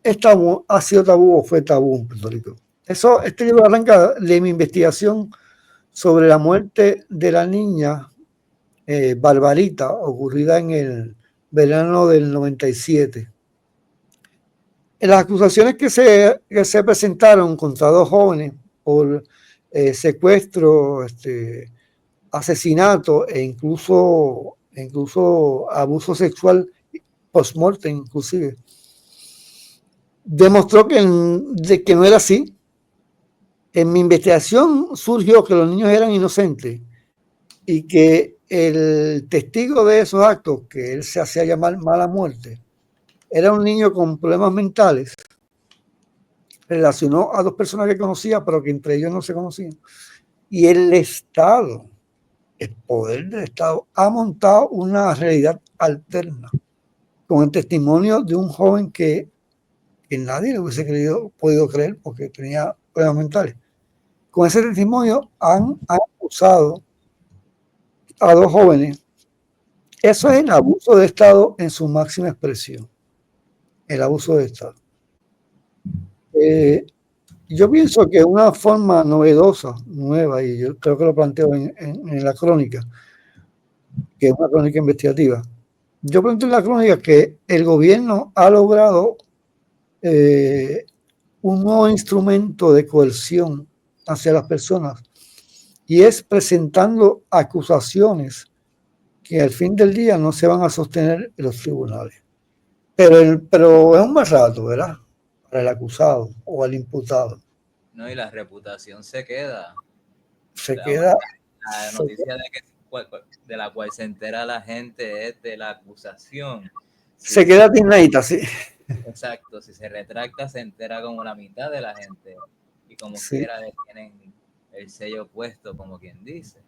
es tabú, ha sido tabú o fue tabú en Puerto Rico. Este libro arranca de mi investigación sobre la muerte de la niña Barbarita, ocurrida en el verano del 97. En las acusaciones que se presentaron contra dos jóvenes por secuestro, asesinato e incluso abuso sexual post-mortem, inclusive, demostró que no era así. En mi investigación surgió que los niños eran inocentes y que el testigo de esos actos, que él se hacía llamar Mala Muerte, era un niño con problemas mentales. Relacionó a dos personas que conocía, pero que entre ellos no se conocían. Y el Estado, el poder del Estado, ha montado una realidad alterna con el testimonio de un joven que nadie le hubiese podido creer porque tenía problemas mentales. Con ese testimonio han acusado a dos jóvenes. Eso es el abuso de Estado en su máxima expresión. El abuso de Estado. Yo pienso que una forma novedosa, nueva, y yo creo que lo planteo en la crónica, que es una crónica investigativa. Yo planteo en la crónica que el gobierno ha logrado un nuevo instrumento de coerción hacia las personas y es presentando acusaciones que al fin del día no se van a sostener en los tribunales. Pero es un mal rato, ¿verdad? Para el acusado o al imputado. No, y la reputación se queda. La noticia de la cual se entera la gente es de la acusación. Se queda tiznadita, sí. Exacto, si se retracta se entera como la mitad de la gente y como quiera tienen el sello puesto, como quien dice.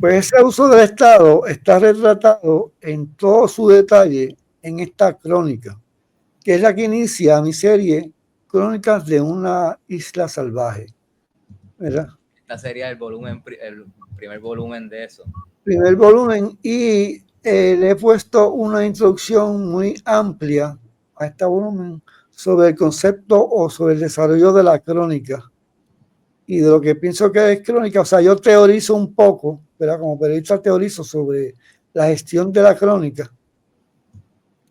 Pues ese abuso del Estado está retratado en todo su detalle en esta crónica, que es la que inicia mi serie Crónicas de una isla salvaje, ¿verdad? Este sería el primer volumen de eso. Primer volumen, y le he puesto una introducción muy amplia a este volumen sobre el concepto o sobre el desarrollo de la crónica y de lo que pienso que es crónica. O sea, yo teorizo un poco, ¿verdad? Como periodista teorizo sobre la gestión de la crónica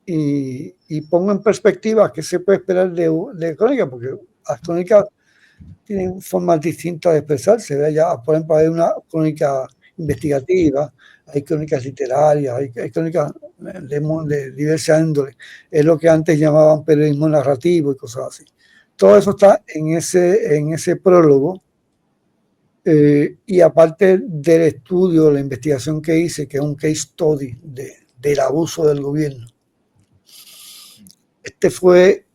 y pongo en perspectiva qué se puede esperar de crónica, porque las crónicas tienen formas distintas de expresarse, ¿verdad? Ya, por ejemplo, hay una crónica investigativa, hay crónicas literarias, hay crónicas de diversa índole. Es lo que antes llamaban periodismo narrativo y cosas así. Todo eso está en ese prólogo. Y aparte del estudio, la investigación que hice, que es un case study del abuso del gobierno. Este fue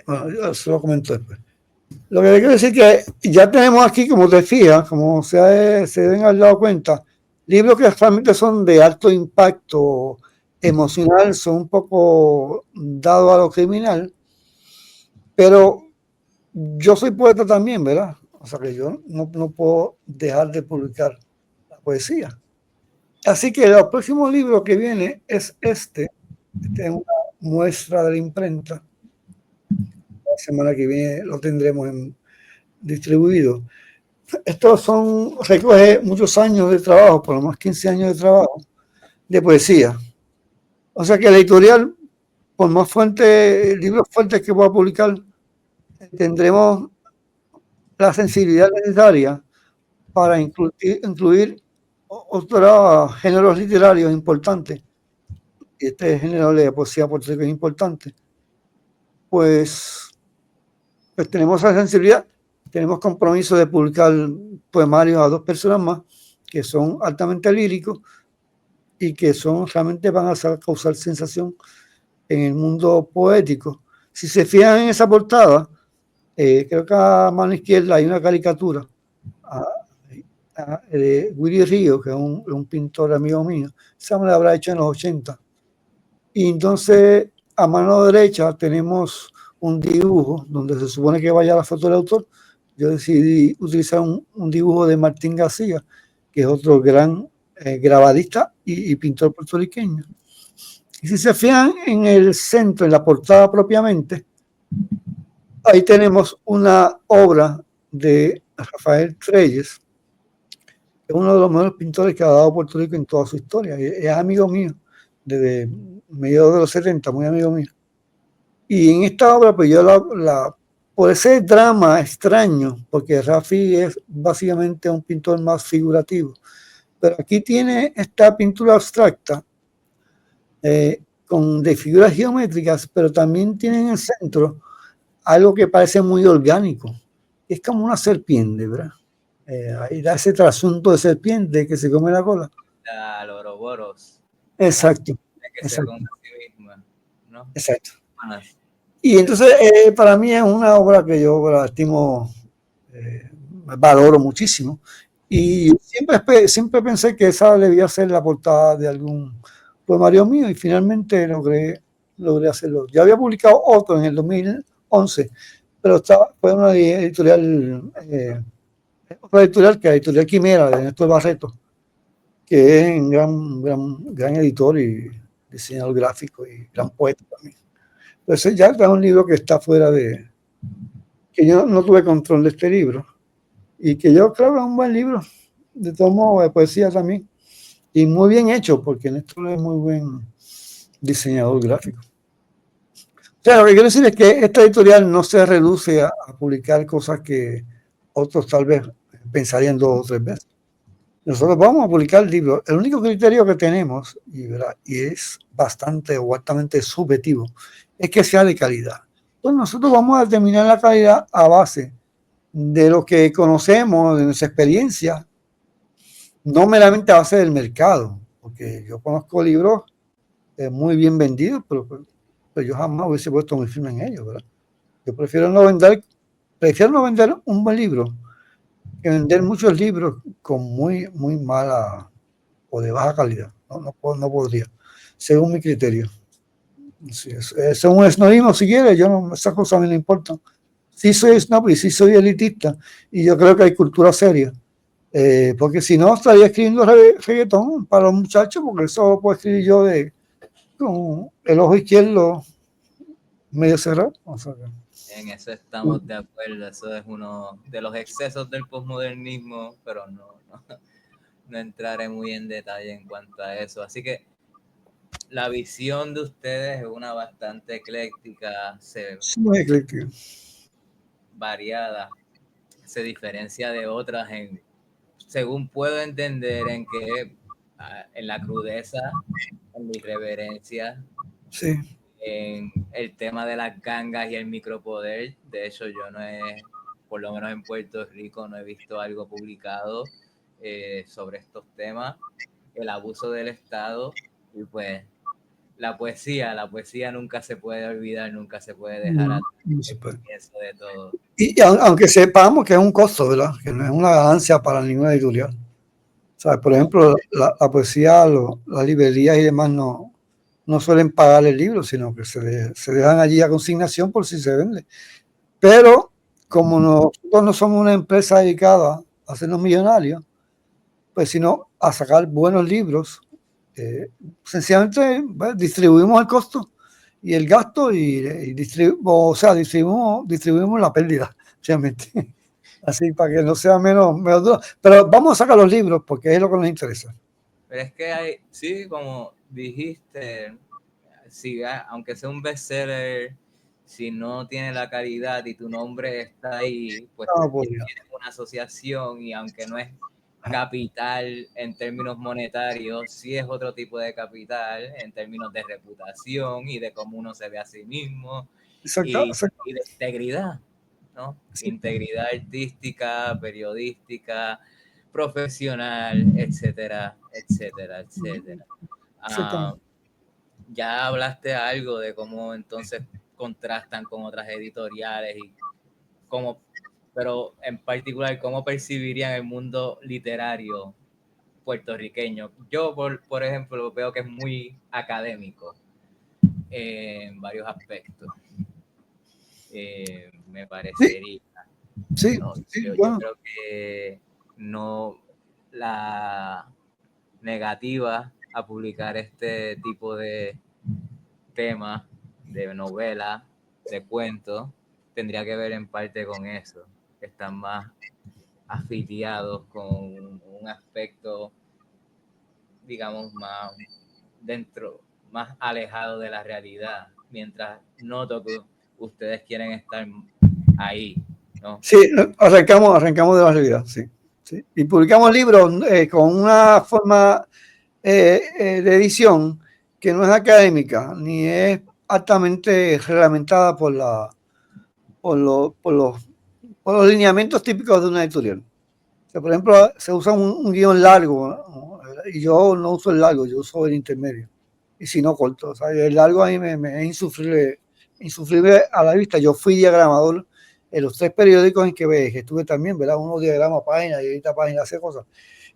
bueno, se lo comento después. Lo que quiero decir es que ya tenemos aquí, como te fijas, como se deben haber dado cuenta, libros que realmente son de alto impacto emocional, son un poco dados a lo criminal, pero yo soy poeta también, ¿verdad? O sea que yo no puedo dejar de publicar la poesía. Así que el próximo libro que viene es este es una muestra de la imprenta. La semana que viene lo tendremos distribuido. Estos recoge muchos años de trabajo, por lo menos 15 años de trabajo, de poesía. O sea que la editorial, por más libros fuertes que pueda publicar, tendremos la sensibilidad necesaria para incluir otros géneros literarios importantes. Y este género de poesía por ser que es importante. Pues tenemos esa sensibilidad, tenemos compromiso de publicar poemarios a dos personas más que son altamente líricos y que realmente van a causar sensación en el mundo poético. Si se fijan en esa portada, creo que a mano izquierda hay una caricatura de Willy Río, que es un pintor amigo mío. Esa me la habrá hecho en los 80. Y entonces a mano derecha tenemos un dibujo donde se supone que vaya la foto del autor. Yo decidí utilizar un dibujo de Martín García, que es otro gran grabadista y pintor puertorriqueño. Y si se fijan en el centro, en la portada propiamente, ahí tenemos una obra de Rafael Trelles, que es uno de los mejores pintores que ha dado Puerto Rico en toda su historia. Es amigo mío desde mediados de los 70, muy amigo mío. Y en esta obra, pues yo por ese drama extraño, porque Rafi es básicamente un pintor más figurativo, pero aquí tiene esta pintura abstracta de figuras geométricas, pero también tiene en el centro algo que parece muy orgánico. Es como una serpiente, ¿verdad? Ahí da ese trasunto de serpiente que se come la cola. Al Ouroboros. Exacto. Que se come a sí misma, ¿no? Exacto. Y entonces, para mí es una obra que yo la estimo, valoro muchísimo. Y siempre pensé que esa debía ser la portada de algún poemario mío y finalmente logré hacerlo. Ya había publicado otro en el 2011, pero fue una editorial, otra editorial que la editorial Quimera de Néstor Barreto, que es un gran editor y diseñador gráfico y gran poeta también. Entonces ya es un libro que está fuera de, que yo no tuve control de este libro y que yo creo que es un buen libro, de todos modos, de poesía también, y muy bien hecho, porque Néstor es muy buen diseñador gráfico. O sea, lo que quiero decir es que esta editorial no se reduce a publicar cosas que otros tal vez pensarían 2 o 3 veces. Nosotros vamos a publicar libros. El único criterio que tenemos, y es bastante o altamente subjetivo, es que sea de calidad. Entonces nosotros vamos a determinar la calidad a base de lo que conocemos, de nuestra experiencia, no meramente a base del mercado, porque yo conozco libros muy bien vendidos, pero yo jamás hubiese puesto mi firma en ellos, ¿verdad? Yo prefiero no vender un buen libro que vender muchos libros con muy mala o de baja calidad. No podría, según mi criterio. Sí, según el snobismo, si quiere, esas cosas a mí no importan. Sí soy snob y sí soy elitista, y yo creo que hay cultura seria. Porque si no, estaría escribiendo reggaetón para los muchachos, porque eso lo puedo escribir yo con el ojo izquierdo medio cerrado. O sea, en eso estamos de acuerdo. Eso es uno de los excesos del posmodernismo, pero no entraré muy en detalle en cuanto a eso. Así que la visión de ustedes es una bastante ecléctica, muy ecléctica, variada, se diferencia de otras según puedo entender, en que en la crudeza, en la irreverencia, sí, en el tema de las gangas y el micropoder. De hecho, yo por lo menos en Puerto Rico, no he visto algo publicado sobre estos temas, el abuso del Estado y pues la poesía nunca se puede olvidar, nunca se puede dejar atrás. Eso de todo. Y aunque sepamos que es un costo, ¿verdad? Que no es una ganancia para ninguna editorial. O sea, por ejemplo, la poesía, las librerías y demás no suelen pagar el libro, sino que se dejan allí a consignación por si se vende. Pero como nosotros no somos una empresa dedicada a hacernos millonarios, pues sino a sacar buenos libros, sencillamente distribuimos el costo y el gasto distribuimos la pérdida, realmente. Así para que no sea menos duro. Pero vamos a sacar los libros porque es lo que nos interesa. Pero es que sí, como dijiste, si, aunque sea un bestseller, si no tiene la calidad y tu nombre está ahí, pues tienes una asociación y aunque no es capital en términos monetarios, sí es otro tipo de capital en términos de reputación y de cómo uno se ve a sí mismo y de integridad, ¿no? Sí. Integridad artística, periodística, profesional, etcétera, etcétera, etcétera. ya hablaste algo de cómo entonces contrastan con otras editoriales y cómo, pero en particular, cómo percibirían el mundo literario puertorriqueño. Yo, por ejemplo, veo que es muy académico en varios aspectos. Me parecería. Sí, No, sí, yo bueno, creo que no, la negativa a publicar este tipo de temas, de novelas, de cuentos, tendría que ver en parte con eso. Están más afiliados con un aspecto, digamos, más dentro, más alejado de la realidad, mientras noto que ustedes quieren estar ahí, ¿no? sí, arrancamos de la realidad, sí, sí. Y publicamos libros con una forma de edición que no es académica ni es altamente reglamentada por los lineamientos típicos de una editorial. O sea, por ejemplo, se usa un guión largo, ¿no? Y yo no uso el largo, yo uso el intermedio. Y si no, corto. O sea, el largo a mí me es insufrible a la vista. Yo fui diagramador en los 3 periódicos en que estuve también, ¿verdad? Uno diagrama páginas y edita páginas, hace cosas.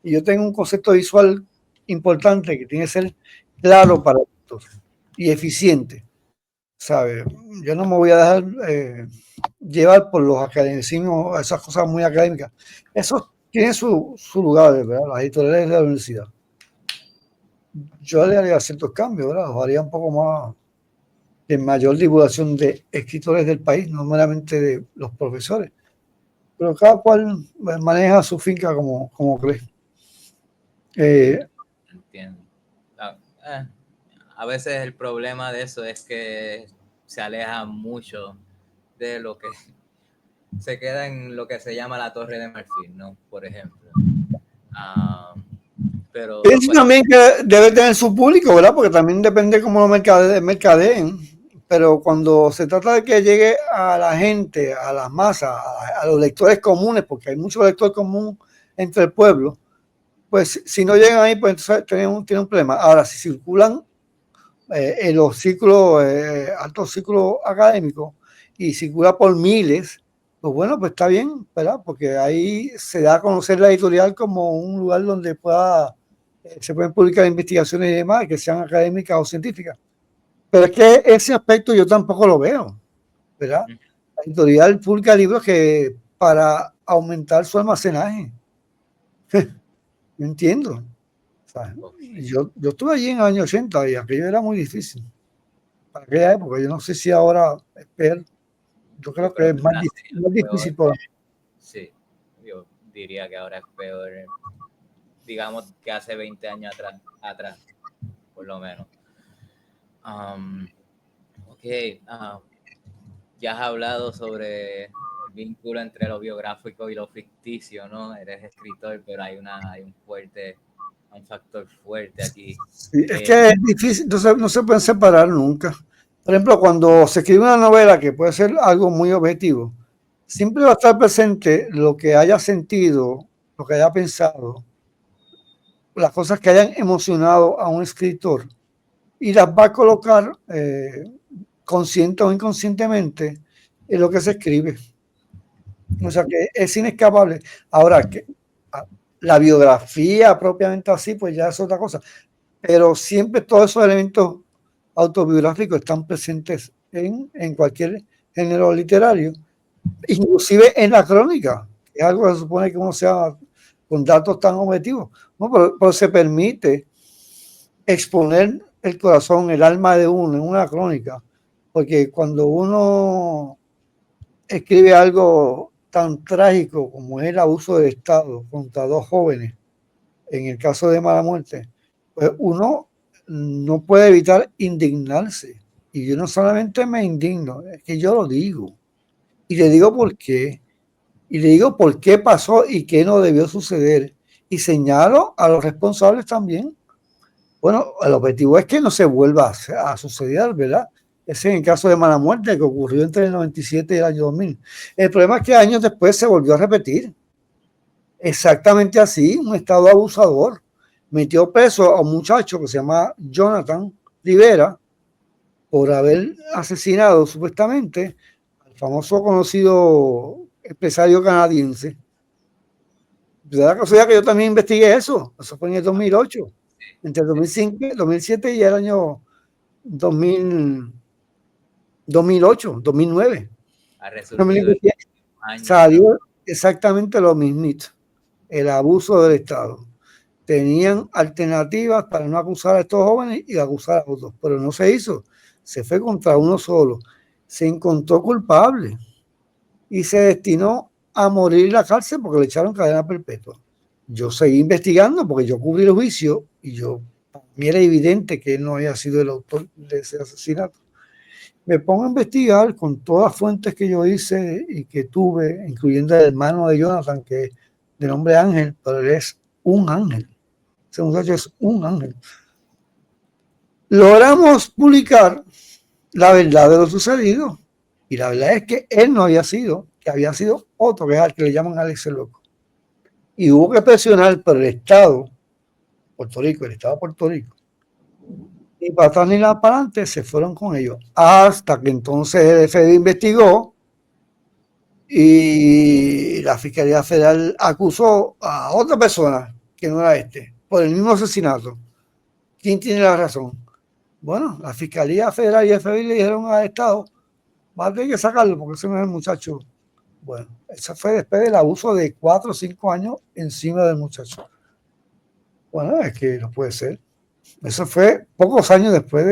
Y yo tengo un concepto visual importante que tiene que ser claro para todos y eficiente, ¿sabes? Yo no me voy a dejar llevar por los academicismos, esas cosas muy académicas. Eso tiene su lugar, ¿verdad? Las editoriales de la universidad. Yo le haría ciertos cambios, ¿verdad? Los haría un poco más de mayor divulgación de escritores del país, no meramente de los profesores. Pero cada cual maneja su finca como cree. Entiendo. A veces el problema de eso es que se aleja mucho de lo que se queda en lo que se llama la Torre de Marfil, ¿no? Por ejemplo. Pero Pienso pues, también que debe tener su público, ¿verdad? Porque también depende cómo lo mercadeen. Pero cuando se trata de que llegue a la gente, a las masas, a los lectores comunes, porque hay mucho lector común entre el pueblo, pues si no llegan ahí, pues entonces tiene un problema. Ahora, si circulan en los círculos, altos círculos académicos, y circula por miles, pues bueno, pues está bien, ¿verdad? Porque ahí se da a conocer la editorial como un lugar donde se pueden publicar investigaciones y demás, que sean académicas o científicas. Pero es que ese aspecto yo tampoco lo veo, ¿verdad? La editorial publica libros que para aumentar su almacenaje. Yo entiendo. O sea, okay. yo estuve allí en el año 80 y aquello era muy difícil. Para aquella época, yo no sé si ahora es peor. Yo Yo creo que creo es que ahora sí más es peor. difícil por... Sí, yo diría que ahora es peor, digamos que hace 20 años atrás por lo menos. Ok, ya has hablado sobre el vínculo entre lo biográfico y lo ficticio, ¿no? Eres escritor, pero hay un factor fuerte aquí. Sí, es que es difícil, no se pueden separar nunca. Por ejemplo, cuando se escribe una novela que puede ser algo muy objetivo, siempre va a estar presente lo que haya sentido, lo que haya pensado, las cosas que hayan emocionado a un escritor y las va a colocar consciente o inconscientemente en lo que se escribe. O sea que es inescapable. Ahora, que la biografía propiamente así, pues ya es otra cosa. Pero siempre todos esos elementos autobiográficos están presentes en cualquier género literario, inclusive en la crónica, que es algo que se supone que uno sea con datos tan objetivos. No, pero se permite exponer el corazón, el alma de uno en una crónica, porque cuando uno escribe algo tan trágico como es el abuso del Estado contra 2 jóvenes, en el caso de Mala Muerte, pues uno no puede evitar indignarse. Y yo no solamente me indigno, es que yo lo digo. Y le digo por qué. Y le digo por qué pasó y qué no debió suceder. Y señalo a los responsables también. Bueno, el objetivo es que no se vuelva a suceder, ¿verdad? Ese es el caso de Mala Muerte que ocurrió entre el 97 y el año 2000. El problema es que años después se volvió a repetir. Exactamente así, un estado abusador. Metió preso a un muchacho que se llama Jonathan Rivera, por haber asesinado supuestamente al famoso conocido empresario canadiense. De la casualidad que yo también investigué eso fue en el 2008, entre el 2005, 2007 y el año 2008, 2009. Ha resurgido Salió exactamente lo mismito, el abuso del Estado. Tenían alternativas para no acusar a estos jóvenes y acusar a otros, pero no se hizo. Se fue contra uno solo. Se encontró culpable y se destinó a morir en la cárcel porque le echaron cadena perpetua. Yo seguí investigando porque yo cubrí el juicio y para mí era evidente que él no había sido el autor de ese asesinato. Me pongo a investigar con todas las fuentes que yo hice y que tuve, incluyendo el hermano de Jonathan, que es de nombre Ángel, pero él es un ángel. Ese muchacho es un ángel. Logramos publicar la verdad de lo sucedido. Y la verdad es que él no había sido, que había sido otro, que es al que le llaman Alex el Loco. Y hubo que presionar por el Estado, Puerto Rico, el Estado de Puerto Rico. Y para atrás ni nada para adelante se fueron con ellos. Hasta que entonces el FBI investigó y la Fiscalía Federal acusó a otra persona, que no era por el mismo asesinato. ¿Quién tiene la razón? Bueno, la Fiscalía Federal y el FBI le dijeron al Estado, va a tener que sacarlo porque ese no es el muchacho. Bueno, eso fue después del abuso de 4 o 5 años encima del muchacho. Bueno, es que no puede ser. Eso fue pocos años después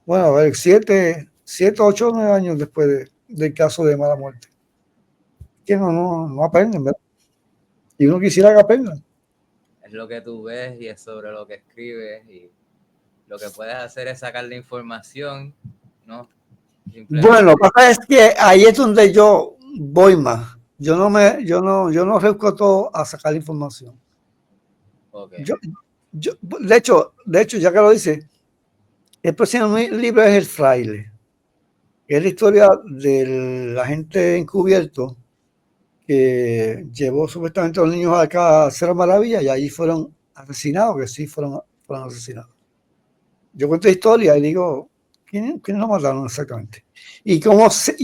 bueno, a ver, 7, 8, 9 años después del caso de mala muerte. Que no aprenden, ¿verdad? Y uno quisiera que aprendan. Es lo que tú ves y es sobre lo que escribes y lo que puedes hacer es sacar la información, ¿no? Bueno, lo que pasa es que ahí es donde yo voy más. Yo no rebusco todo a sacar la información. Okay. De hecho, ya que lo dice, el próximo libro es El Fraile, que es la historia del agente encubierto que llevó supuestamente a los niños acá a Cerro Maravilla y allí fueron asesinados, que sí fueron asesinados. Yo cuento historia y digo, ¿quiénes lo mataron exactamente? Y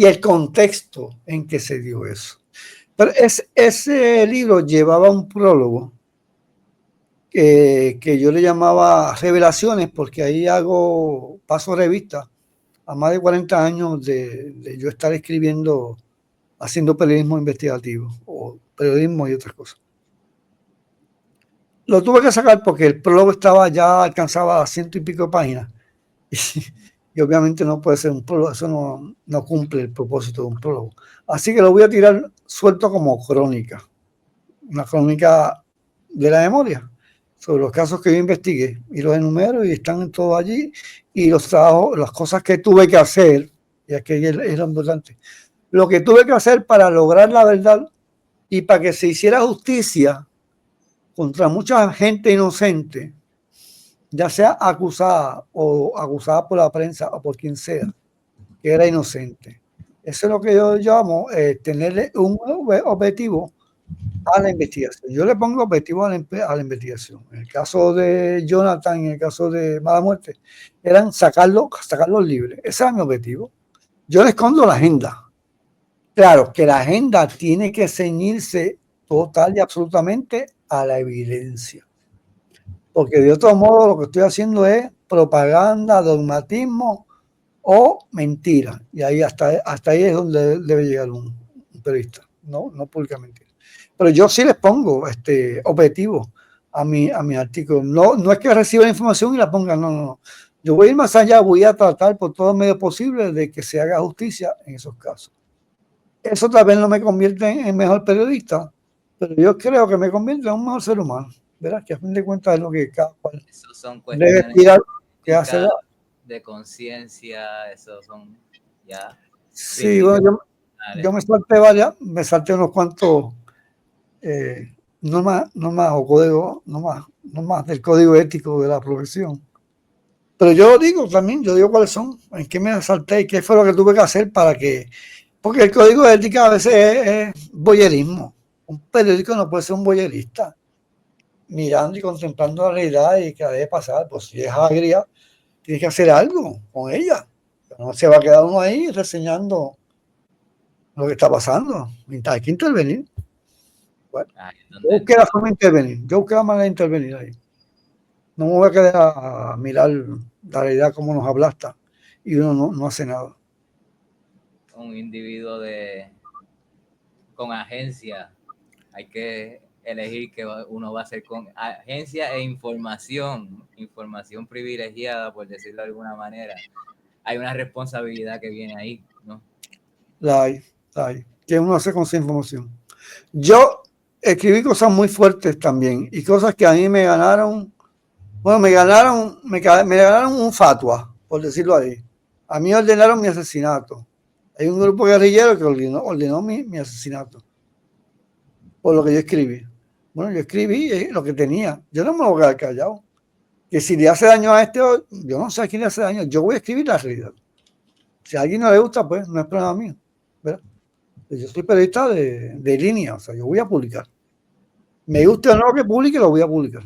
el contexto en que se dio eso. Pero ese libro llevaba un prólogo que yo le llamaba Revelaciones, porque ahí paso revista a más de 40 años de yo estar escribiendo, haciendo periodismo investigativo o periodismo y otras cosas. Lo tuve que sacar porque el prólogo alcanzaba 100 y pico de páginas. Y obviamente no puede ser un prólogo, eso no cumple el propósito de un prólogo. Así que lo voy a tirar suelto como crónica, una crónica de la memoria, sobre los casos que yo investigué, y los enumero y están todos allí, y los trabajos, las cosas que tuve que hacer, y aquí es lo importante, lo que tuve que hacer para lograr la verdad y para que se hiciera justicia contra mucha gente inocente, ya sea acusada o acusada por la prensa o por quien sea, que era inocente. Eso es lo que yo llamo tenerle un objetivo a la investigación. Yo le pongo objetivo a la investigación. En el caso de Jonathan, en el caso de mala muerte, eran sacarlos libres. Ese era mi objetivo. Yo le escondo la agenda. Claro que la agenda tiene que ceñirse total y absolutamente a la evidencia. Porque de otro modo lo que estoy haciendo es propaganda, dogmatismo o mentira. Y ahí hasta ahí es donde debe llegar un periodista, no públicamente. Pero yo sí les pongo objetivo a mi artículo. No es que reciba la información y la ponga, no. Yo voy a ir más allá, voy a tratar por todo medio posible de que se haga justicia en esos casos. Eso tal vez no me convierte en mejor periodista, pero yo creo que me convierte en un mejor ser humano. Verás que a fin de cuentas es lo que cada cual debe tirar, que hace de conciencia, esos son ya. Sí, bueno, yo me salté unos cuantos normas o código, no más del código ético de la profesión. Pero yo digo cuáles son, en qué me salté y qué fue lo que tuve que hacer porque el código de ética a veces es voyerismo. Un periódico no puede ser un voyerista, mirando y contemplando la realidad y que debe pasar, pues si es agria, tienes que hacer algo con ella. No se va a quedar uno ahí reseñando lo que está pasando. Hay que intervenir. Bueno, yo busqué la forma de intervenir. Yo busqué la manera de intervenir ahí. No me voy a quedar a mirar la realidad como nos aplasta y uno no hace nada. Un individuo con agencia, hay que elegir que uno va a hacer con agencia e información privilegiada, por decirlo de alguna manera. Hay una responsabilidad que viene ahí, ¿no? La hay. ¿Qué uno hace con esa información? Yo escribí cosas muy fuertes también y cosas que a mí me ganaron. Bueno, me ganaron un fatua, por decirlo ahí. A mí ordenaron mi asesinato. Hay un grupo guerrillero que ordenó mi asesinato. Por lo que yo escribí. Bueno, yo escribí lo que tenía. Yo no me voy a quedar callado. Que si le hace daño a este, yo no sé a quién le hace daño. Yo voy a escribir la realidad. Si a alguien no le gusta, pues no es problema mío. ¿Verdad? Yo soy periodista de línea, o sea, yo voy a publicar. Me guste o no lo que publique, lo voy a publicar.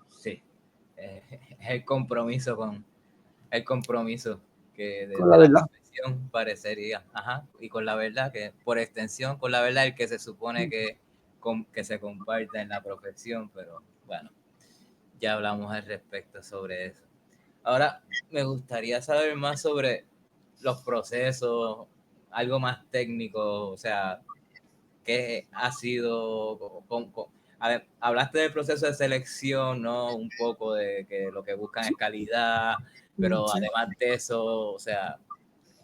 Sí, es el compromiso que con de la verdad. profesión parecería, y con la verdad, que por extensión, con la verdad, el que se supone que se comparta en la profesión, pero bueno, ya hablamos al respecto sobre eso. Ahora, me gustaría saber más sobre los procesos, algo más técnico, o sea, ¿qué ha sido? A ver, hablaste del proceso de selección, ¿no? Un poco de que lo que buscan es calidad, pero Sí. además de eso, o sea,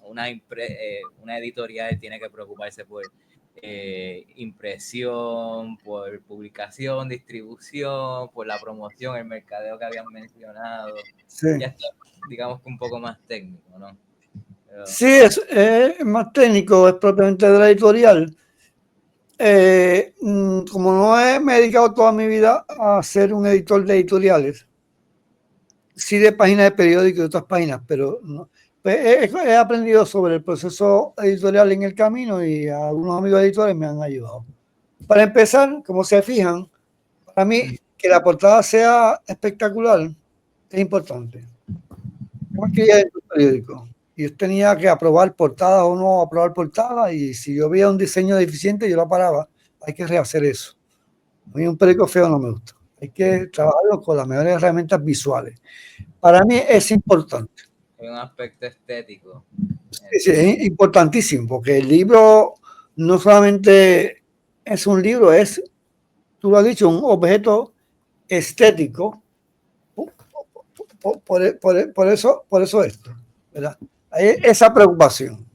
una editorial tiene que preocuparse por impresión, por publicación, distribución, por la promoción, el mercadeo que habían mencionado. Sí. Ya está, digamos que un poco más técnico, ¿no? Pero... Sí, es más técnico, es propiamente de la editorial. Como no me he dedicado toda mi vida a ser un editor de editoriales, sí de páginas de periódicos y otras páginas, pero no, pues he aprendido sobre el proceso editorial en el camino y algunos amigos editores me han ayudado. Para empezar, como se fijan, para mí que la portada sea espectacular es importante. Yo escribía en un periódico y yo tenía que aprobar portada o no aprobar portada, y si yo veía un diseño deficiente yo lo paraba. Hay que rehacer eso. A mí un periódico feo no me gusta. Hay que trabajarlo con las mejores herramientas visuales. Para mí es importante. Hay un aspecto estético. Sí, es importantísimo, porque el libro no solamente es un libro, es, tú lo has dicho, un objeto estético. Por eso esto, ¿verdad? Hay esa preocupación.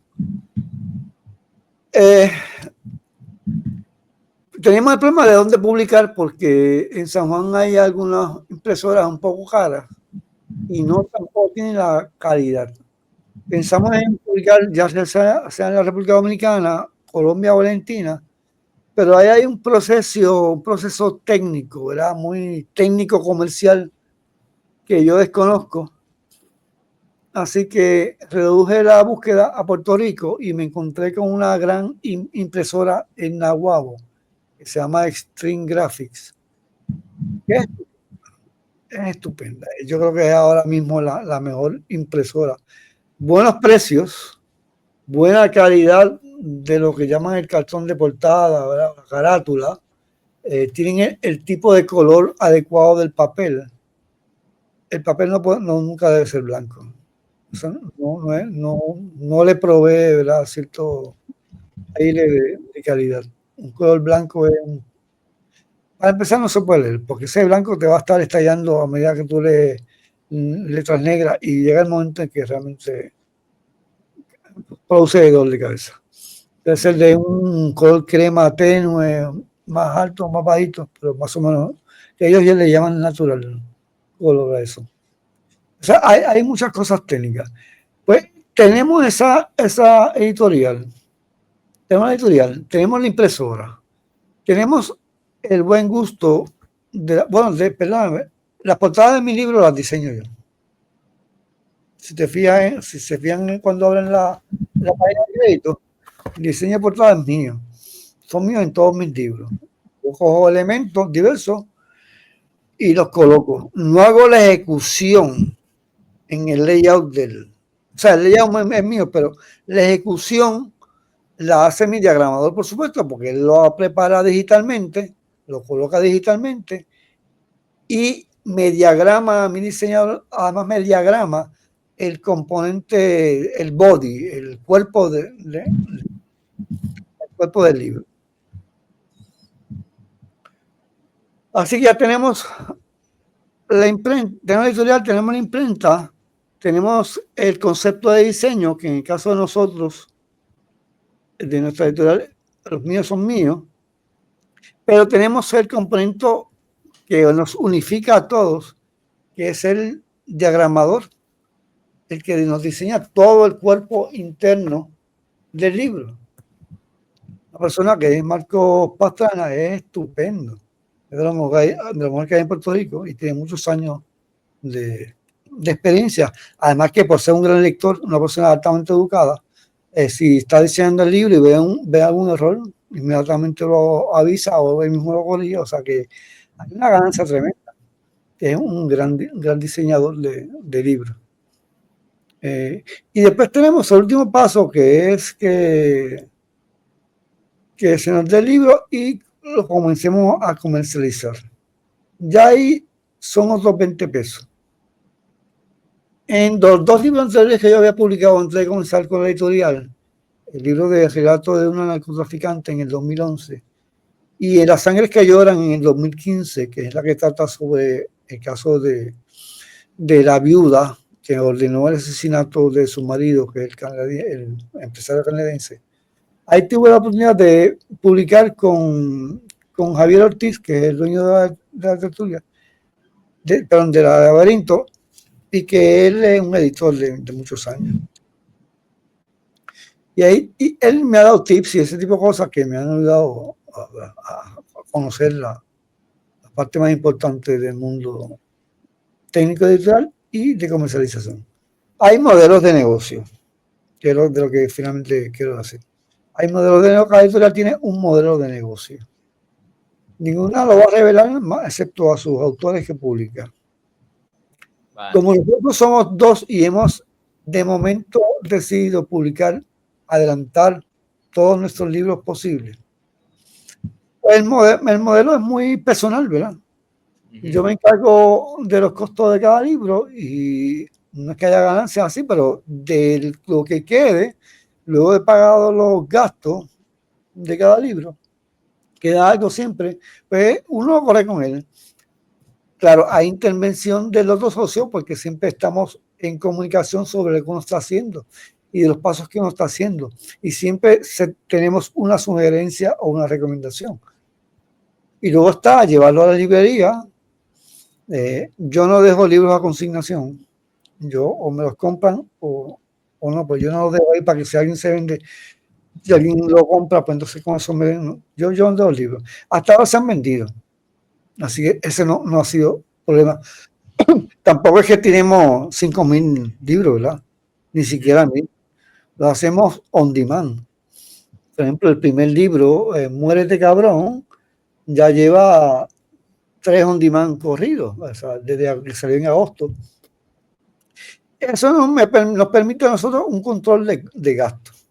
Tenemos el problema de dónde publicar, porque en San Juan hay algunas impresoras un poco caras y no tampoco tienen la calidad. Pensamos en publicar ya sea en la República Dominicana, Colombia o Argentina, pero ahí hay un proceso técnico, ¿verdad? Muy técnico comercial que yo desconozco. Así que reduje la búsqueda a Puerto Rico y me encontré con una gran impresora en Nahuabo que se llama Extreme Graphics. Es estupenda. Yo creo que es ahora mismo la mejor impresora. Buenos precios, buena calidad de lo que llaman el cartón de portada, ¿verdad? La carátula. Tienen el tipo de color adecuado del papel. El papel nunca debe ser blanco. O sea, no le provee, ¿verdad?, cierto aire de calidad. Un color blanco es para empezar no se puede leer, porque ese blanco te va a estar estallando a medida que tú lees letras negras y llega el momento en que realmente produce dolor de cabeza. Debe ser de un color crema tenue, más alto, más bajito, pero más o menos, que ellos ya le llaman natural color a eso. O sea, hay muchas cosas técnicas. Pues tenemos esa editorial, tenemos la impresora, tenemos el buen gusto perdóname, las portadas de mi libro las diseño yo. Si se fijan cuando abren la página de crédito, el diseño de portadas es mío. Son míos en todos mis libros. Yo cojo elementos diversos y los coloco. No hago la ejecución en el layout del... O sea, el layout es mío, pero la ejecución la hace mi diagramador, por supuesto, porque él lo prepara digitalmente, lo coloca digitalmente y me diagrama, mi diseñador, además me diagrama el componente, el body, el cuerpo, el cuerpo del libro. Así que ya tenemos la imprenta, tenemos la editorial, tenemos la imprenta, tenemos el concepto de diseño, que en el caso de nosotros, de nuestra editorial, los míos son míos, pero tenemos el componente que nos unifica a todos, que es el diagramador, el que nos diseña todo el cuerpo interno del libro. La persona que es Marcos Pastrana es estupendo, es de lo mejor que hay en Puerto Rico y tiene muchos años de experiencia. Además que por ser un gran lector, una persona altamente educada, si está diseñando el libro y ve algún error, inmediatamente lo avisa o él mismo lo corrige. O sea que hay una ganancia tremenda. Es un gran diseñador de libros. Y después tenemos el último paso, que es que se nos dé el libro y lo comencemos a comercializar. Ya ahí son otros 20 pesos. En los dos libros anteriores que yo había publicado antes de comenzar con la editorial, el libro de relato de una narcotraficante en el 2011 y en Las sangres que lloran en el 2015, que es la que trata sobre el caso de la viuda que ordenó el asesinato de su marido, que es el empresario canadiense. Ahí tuve la oportunidad de publicar con Javier Ortiz, que es el dueño de la tertulia, de la Laberinto, y que él es un editor de muchos años. Y él me ha dado tips y ese tipo de cosas que me han ayudado a conocer la parte más importante del mundo técnico editorial y de comercialización. Hay modelos de negocio, que es de lo que finalmente quiero hacer. Hay modelos de negocio, cada editorial tiene un modelo de negocio. Ninguna lo va a revelar, excepto a sus autores que publican. Vale. Como nosotros somos dos y hemos de momento decidido publicar, adelantar todos nuestros libros posibles, pues el modelo es muy personal, ¿verdad? Yo me encargo de los costos de cada libro y no es que haya ganancias así, pero de lo que quede, luego de pagado los gastos de cada libro, queda algo siempre, pues uno corre con él. Claro, hay intervención del otro socio porque siempre estamos en comunicación sobre lo que uno está haciendo y de los pasos que uno está haciendo. Y siempre tenemos una sugerencia o una recomendación. Y luego está llevarlo a la librería. Yo no dejo libros a consignación. Yo o me los compran o no, pues yo no los dejo ahí para que si alguien se vende, si alguien lo compra, pues entonces con eso me ven. Yo no dejo libros. Hasta ahora se han vendido. Así que ese no ha sido problema. Tampoco es que tenemos 5.000 libros, ¿verdad? Ni siquiera 1.000. Lo hacemos on demand. Por ejemplo, el primer libro, Muérete Cabrón, ya lleva 3 on demand corridos, o sea, desde que salió en agosto. Eso nos permite a nosotros un control de gastos.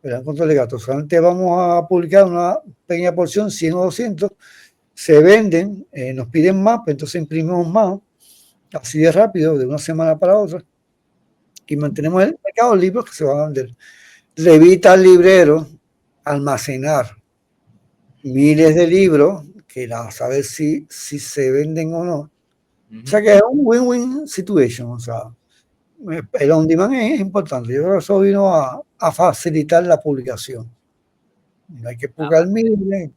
Un control de gastos. Solamente vamos a publicar una pequeña porción, 100 o 200, se venden, nos piden más, pues entonces imprimimos más, así de rápido, de una semana para otra, y mantenemos el mercado de libros que se van a vender. Le evita al librero almacenar miles de libros que a saber si se venden o no. O sea que es un win-win situation. O sea, el on demand es importante. Yo creo que eso vino a facilitar la publicación. Hay que publicar miles.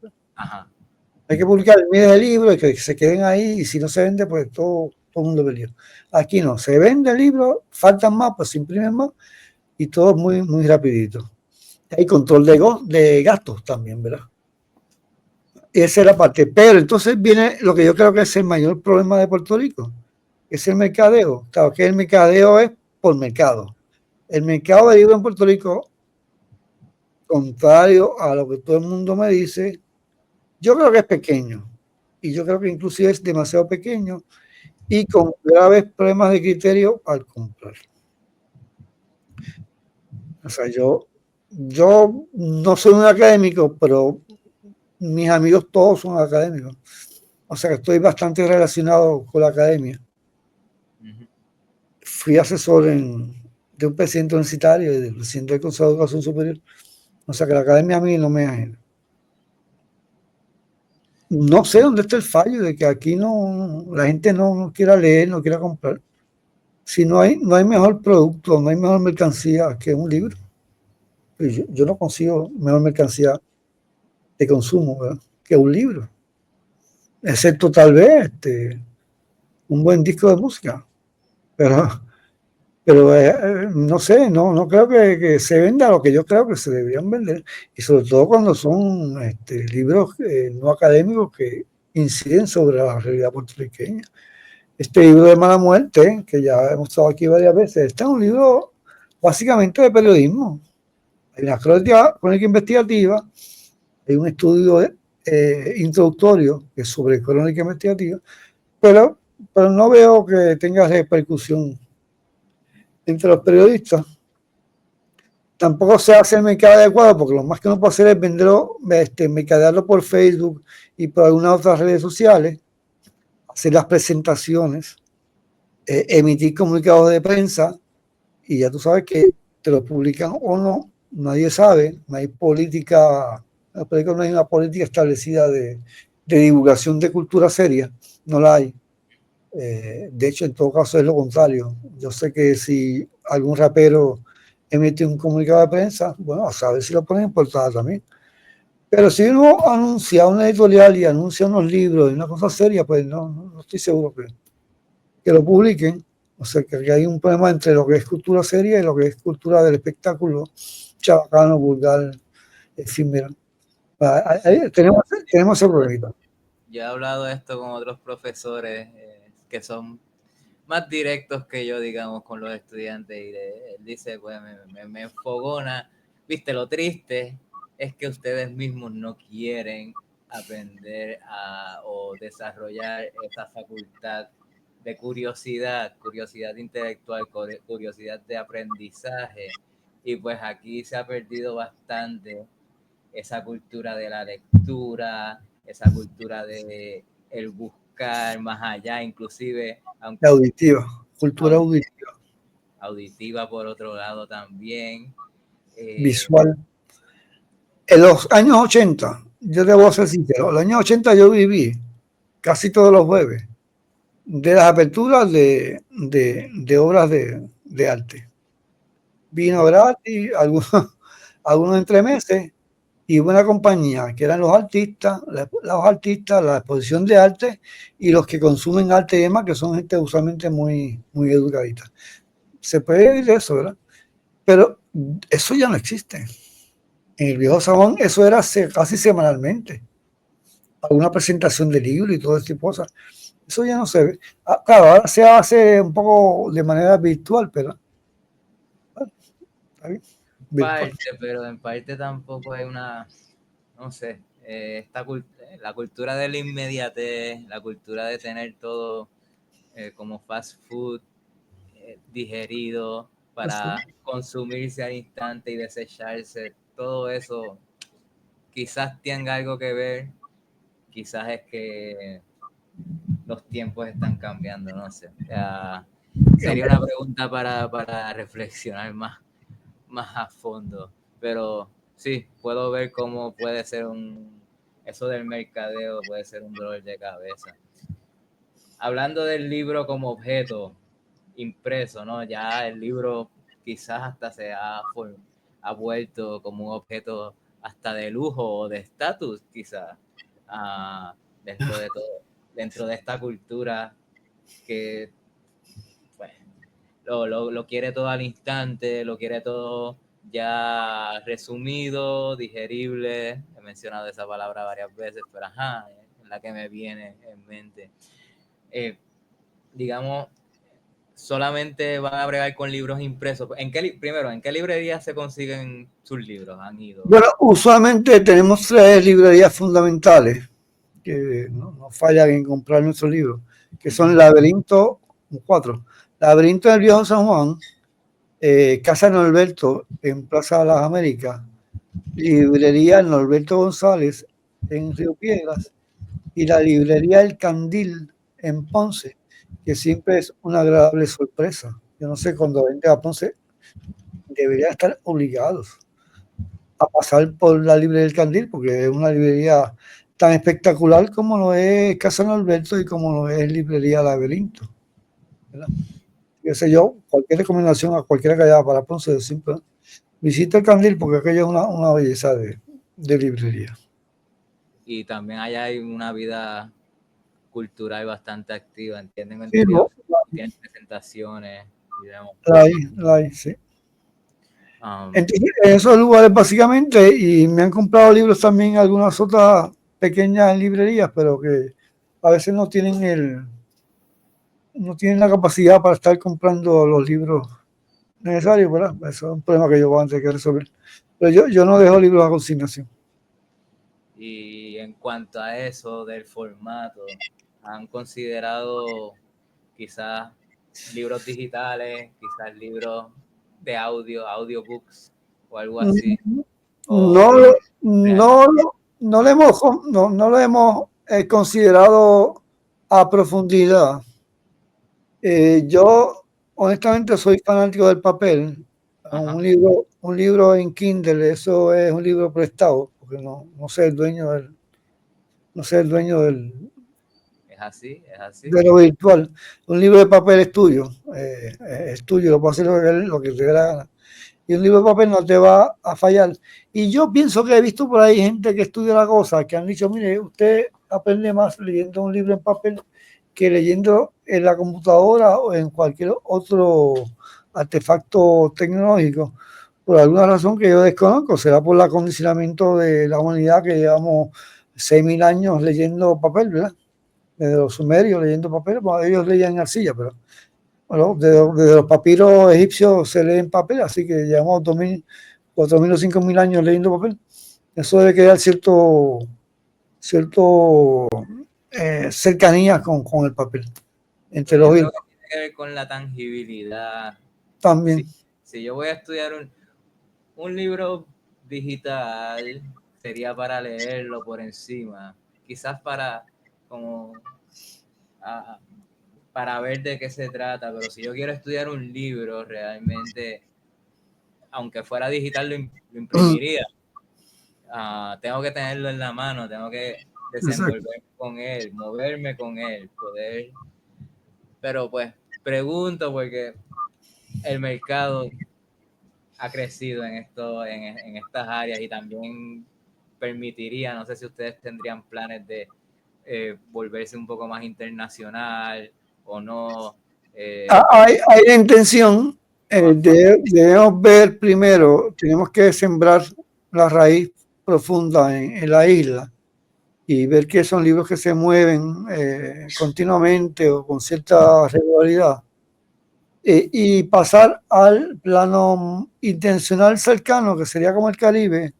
Hay que publicar miles de libros y que se queden ahí, y si no se vende, pues todo el mundo perdió. Aquí no, se vende el libro, faltan más, pues se imprimen más y todo muy, muy rapidito. Hay control de gastos también, ¿verdad? Esa es la parte. Pero entonces viene lo que yo creo que es el mayor problema de Puerto Rico, es el mercadeo. Claro que el mercadeo es por mercado. El mercado de libros en Puerto Rico, contrario a lo que todo el mundo me dice, yo creo que es pequeño. y yo creo que inclusive es demasiado pequeño y con graves problemas de criterio al comprar. O sea, yo no soy un académico, pero mis amigos todos son académicos. O sea que estoy bastante relacionado con la academia. Fui asesor de un presidente universitario y del presidente del Consejo de Educación Superior. O sea que la academia a mí no me ajena. No sé dónde está el fallo de que aquí la gente no quiera leer, no quiera comprar. Si no hay mejor producto, no hay mejor mercancía que un libro. Yo no consigo mejor mercancía de consumo, ¿verdad?, que un libro. Excepto tal vez un buen disco de música. Pero no sé, no creo que se venda lo que yo creo que se deberían vender. Y sobre todo cuando son libros no académicos que inciden sobre la realidad puertorriqueña. Este libro de Mala Muerte, que ya hemos estado aquí varias veces, este es un libro básicamente de periodismo. Hay una crónica investigativa, hay un estudio introductorio que es sobre crónica investigativa, pero no veo que tenga repercusión entre los periodistas. Tampoco se hace el mercado adecuado, porque lo más que uno puede hacer es venderlo, mercadearlo por Facebook y por algunas otras redes sociales, hacer las presentaciones, emitir comunicados de prensa, y ya tú sabes que te lo publican o no, nadie sabe, no hay política, no hay una política establecida de divulgación de cultura seria, no la hay. De hecho, en todo caso es lo contrario. Yo sé que si algún rapero emite un comunicado de prensa, bueno, a saber si lo ponen en portada también. Pero si uno anuncia una editorial y anuncia unos libros y una cosa seria, pues no estoy seguro que lo publiquen. O sea, que hay un problema entre lo que es cultura seria y lo que es cultura del espectáculo chabacano, vulgar, efímero. Tenemos ese problema. Yo he hablado esto con otros profesores que son más directos que yo, digamos, con los estudiantes, y él dice, pues me enfogona, viste, lo triste es que ustedes mismos no quieren aprender o desarrollar esa facultad de curiosidad intelectual, curiosidad de aprendizaje, y pues aquí se ha perdido bastante esa cultura de la lectura, esa cultura de el buscar más allá, inclusive aunque auditiva, cultura auditiva. Auditiva por otro lado también. Visual. En los años 80, yo debo ser sincero, en los años 80 yo viví casi todos los jueves de las aperturas de obras de arte. Vino gratis, algunos entremeses, y buena compañía, que eran los artistas, la exposición de arte y los que consumen arte y demás, que son gente usualmente muy, muy educadita. Se puede vivir de eso, ¿verdad? Pero eso ya no existe. En el viejo salón eso era casi semanalmente. Alguna presentación de libros y todo ese tipo de cosas. Eso ya no se ve. Claro, ahora se hace un poco de manera virtual, pero parte, pero en parte tampoco hay una, no sé, la cultura de la inmediatez, la cultura de tener todo como fast food digerido para consumirse al instante y desecharse, todo eso quizás tenga algo que ver, quizás es que los tiempos están cambiando, no sé. Sería una pregunta para reflexionar más a fondo, pero sí, puedo ver cómo puede ser eso del mercadeo puede ser un dolor de cabeza. Hablando del libro como objeto impreso, ¿no? Ya el libro quizás hasta se ha vuelto como un objeto hasta de lujo o de estatus, quizás, dentro de esta cultura que pues, lo quiere todo al instante, lo quiere todo ya resumido, digerible. He mencionado esa palabra varias veces, pero es la que me viene en mente. Digamos, solamente van a bregar con libros impresos. Primero, ¿en qué librerías se consiguen sus libros? ¿Han ido? Bueno, usualmente tenemos 3 librerías fundamentales, que no fallan en comprar nuestros libros, que son Laberinto 4, Laberinto del Viejo San Juan, Casa Norberto en Plaza de las Américas, Librería Norberto González en Río Piedras y la Librería El Candil en Ponce, que siempre es una agradable sorpresa. Yo no sé, cuando venga a Ponce deberían estar obligados a pasar por la Librería del Candil, porque es una librería tan espectacular como lo es Casa Norberto y como lo es Librería Laberinto, ¿verdad? Qué sé yo, cualquier recomendación a cualquiera que haya para Ponce, siempre visita el Candil, porque aquello es una belleza de librería. Y también allá hay una vida cultural bastante activa, ¿entienden? Sí, Tienen presentaciones y demás. la hay, sí. Entonces, en esos lugares básicamente, y me han comprado libros también algunas otras pequeñas librerías, pero que a veces no tienen la capacidad para estar comprando los libros necesarios, ¿verdad? Eso es un problema que yo voy a tener que resolver. Pero yo no dejo libros a consignación. Y en cuanto a eso del formato, ¿han considerado quizás libros digitales, quizás libros de audiobooks o algo así? No lo hemos considerado a profundidad. Yo honestamente soy fanático del papel. Un libro en Kindle, eso es un libro prestado, porque no soy el dueño Es así. de lo virtual. Un libro de papel es tuyo, lo puedes hacer lo que te dé la gana. Y un libro de papel no te va a fallar. Y yo pienso que he visto por ahí gente que estudia la cosa, que han dicho, mire, usted aprende más leyendo un libro en papel que leyendo en la computadora o en cualquier otro artefacto tecnológico. Por alguna razón que yo desconozco, será por el acondicionamiento de la humanidad, que llevamos 6.000 años leyendo papel, ¿verdad? Desde los sumerios leyendo papel, pues ellos leían en arcilla, pero bueno, desde los papiros egipcios se lee en papel, así que llevamos 2.000, 4.000 o 5.000 años leyendo papel. Eso debe crear cierto cercanía con el papel. Entre Yo los creo que tiene que ver con la tangibilidad. también. Si yo voy a estudiar un libro digital, sería para leerlo por encima, quizás para para ver de qué se trata, pero si yo quiero estudiar un libro, realmente, aunque fuera digital, lo imprimiría. Tengo que tenerlo en la mano, tengo que desenvolverme con él, moverme con él, poder. Pero pues pregunto porque el mercado ha crecido en estas áreas y también permitiría, no sé si ustedes tendrían planes de volverse un poco más internacional o no. Hay la intención, debemos ver primero, tenemos que sembrar la raíz profunda en la isla y ver que son libros que se mueven continuamente o con cierta regularidad. Y pasar al plano intencional cercano, que sería como el Caribe.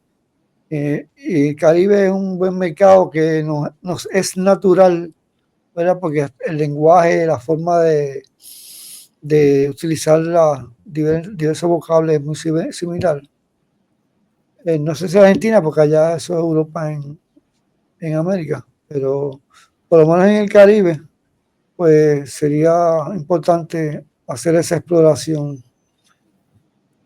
Y el Caribe es un buen mercado que nos es natural, ¿verdad? Porque el lenguaje, la forma de utilizar diversos vocables es muy similar. No sé si Argentina, porque allá eso es Europa en América, pero por lo menos en el Caribe, pues sería importante hacer esa exploración.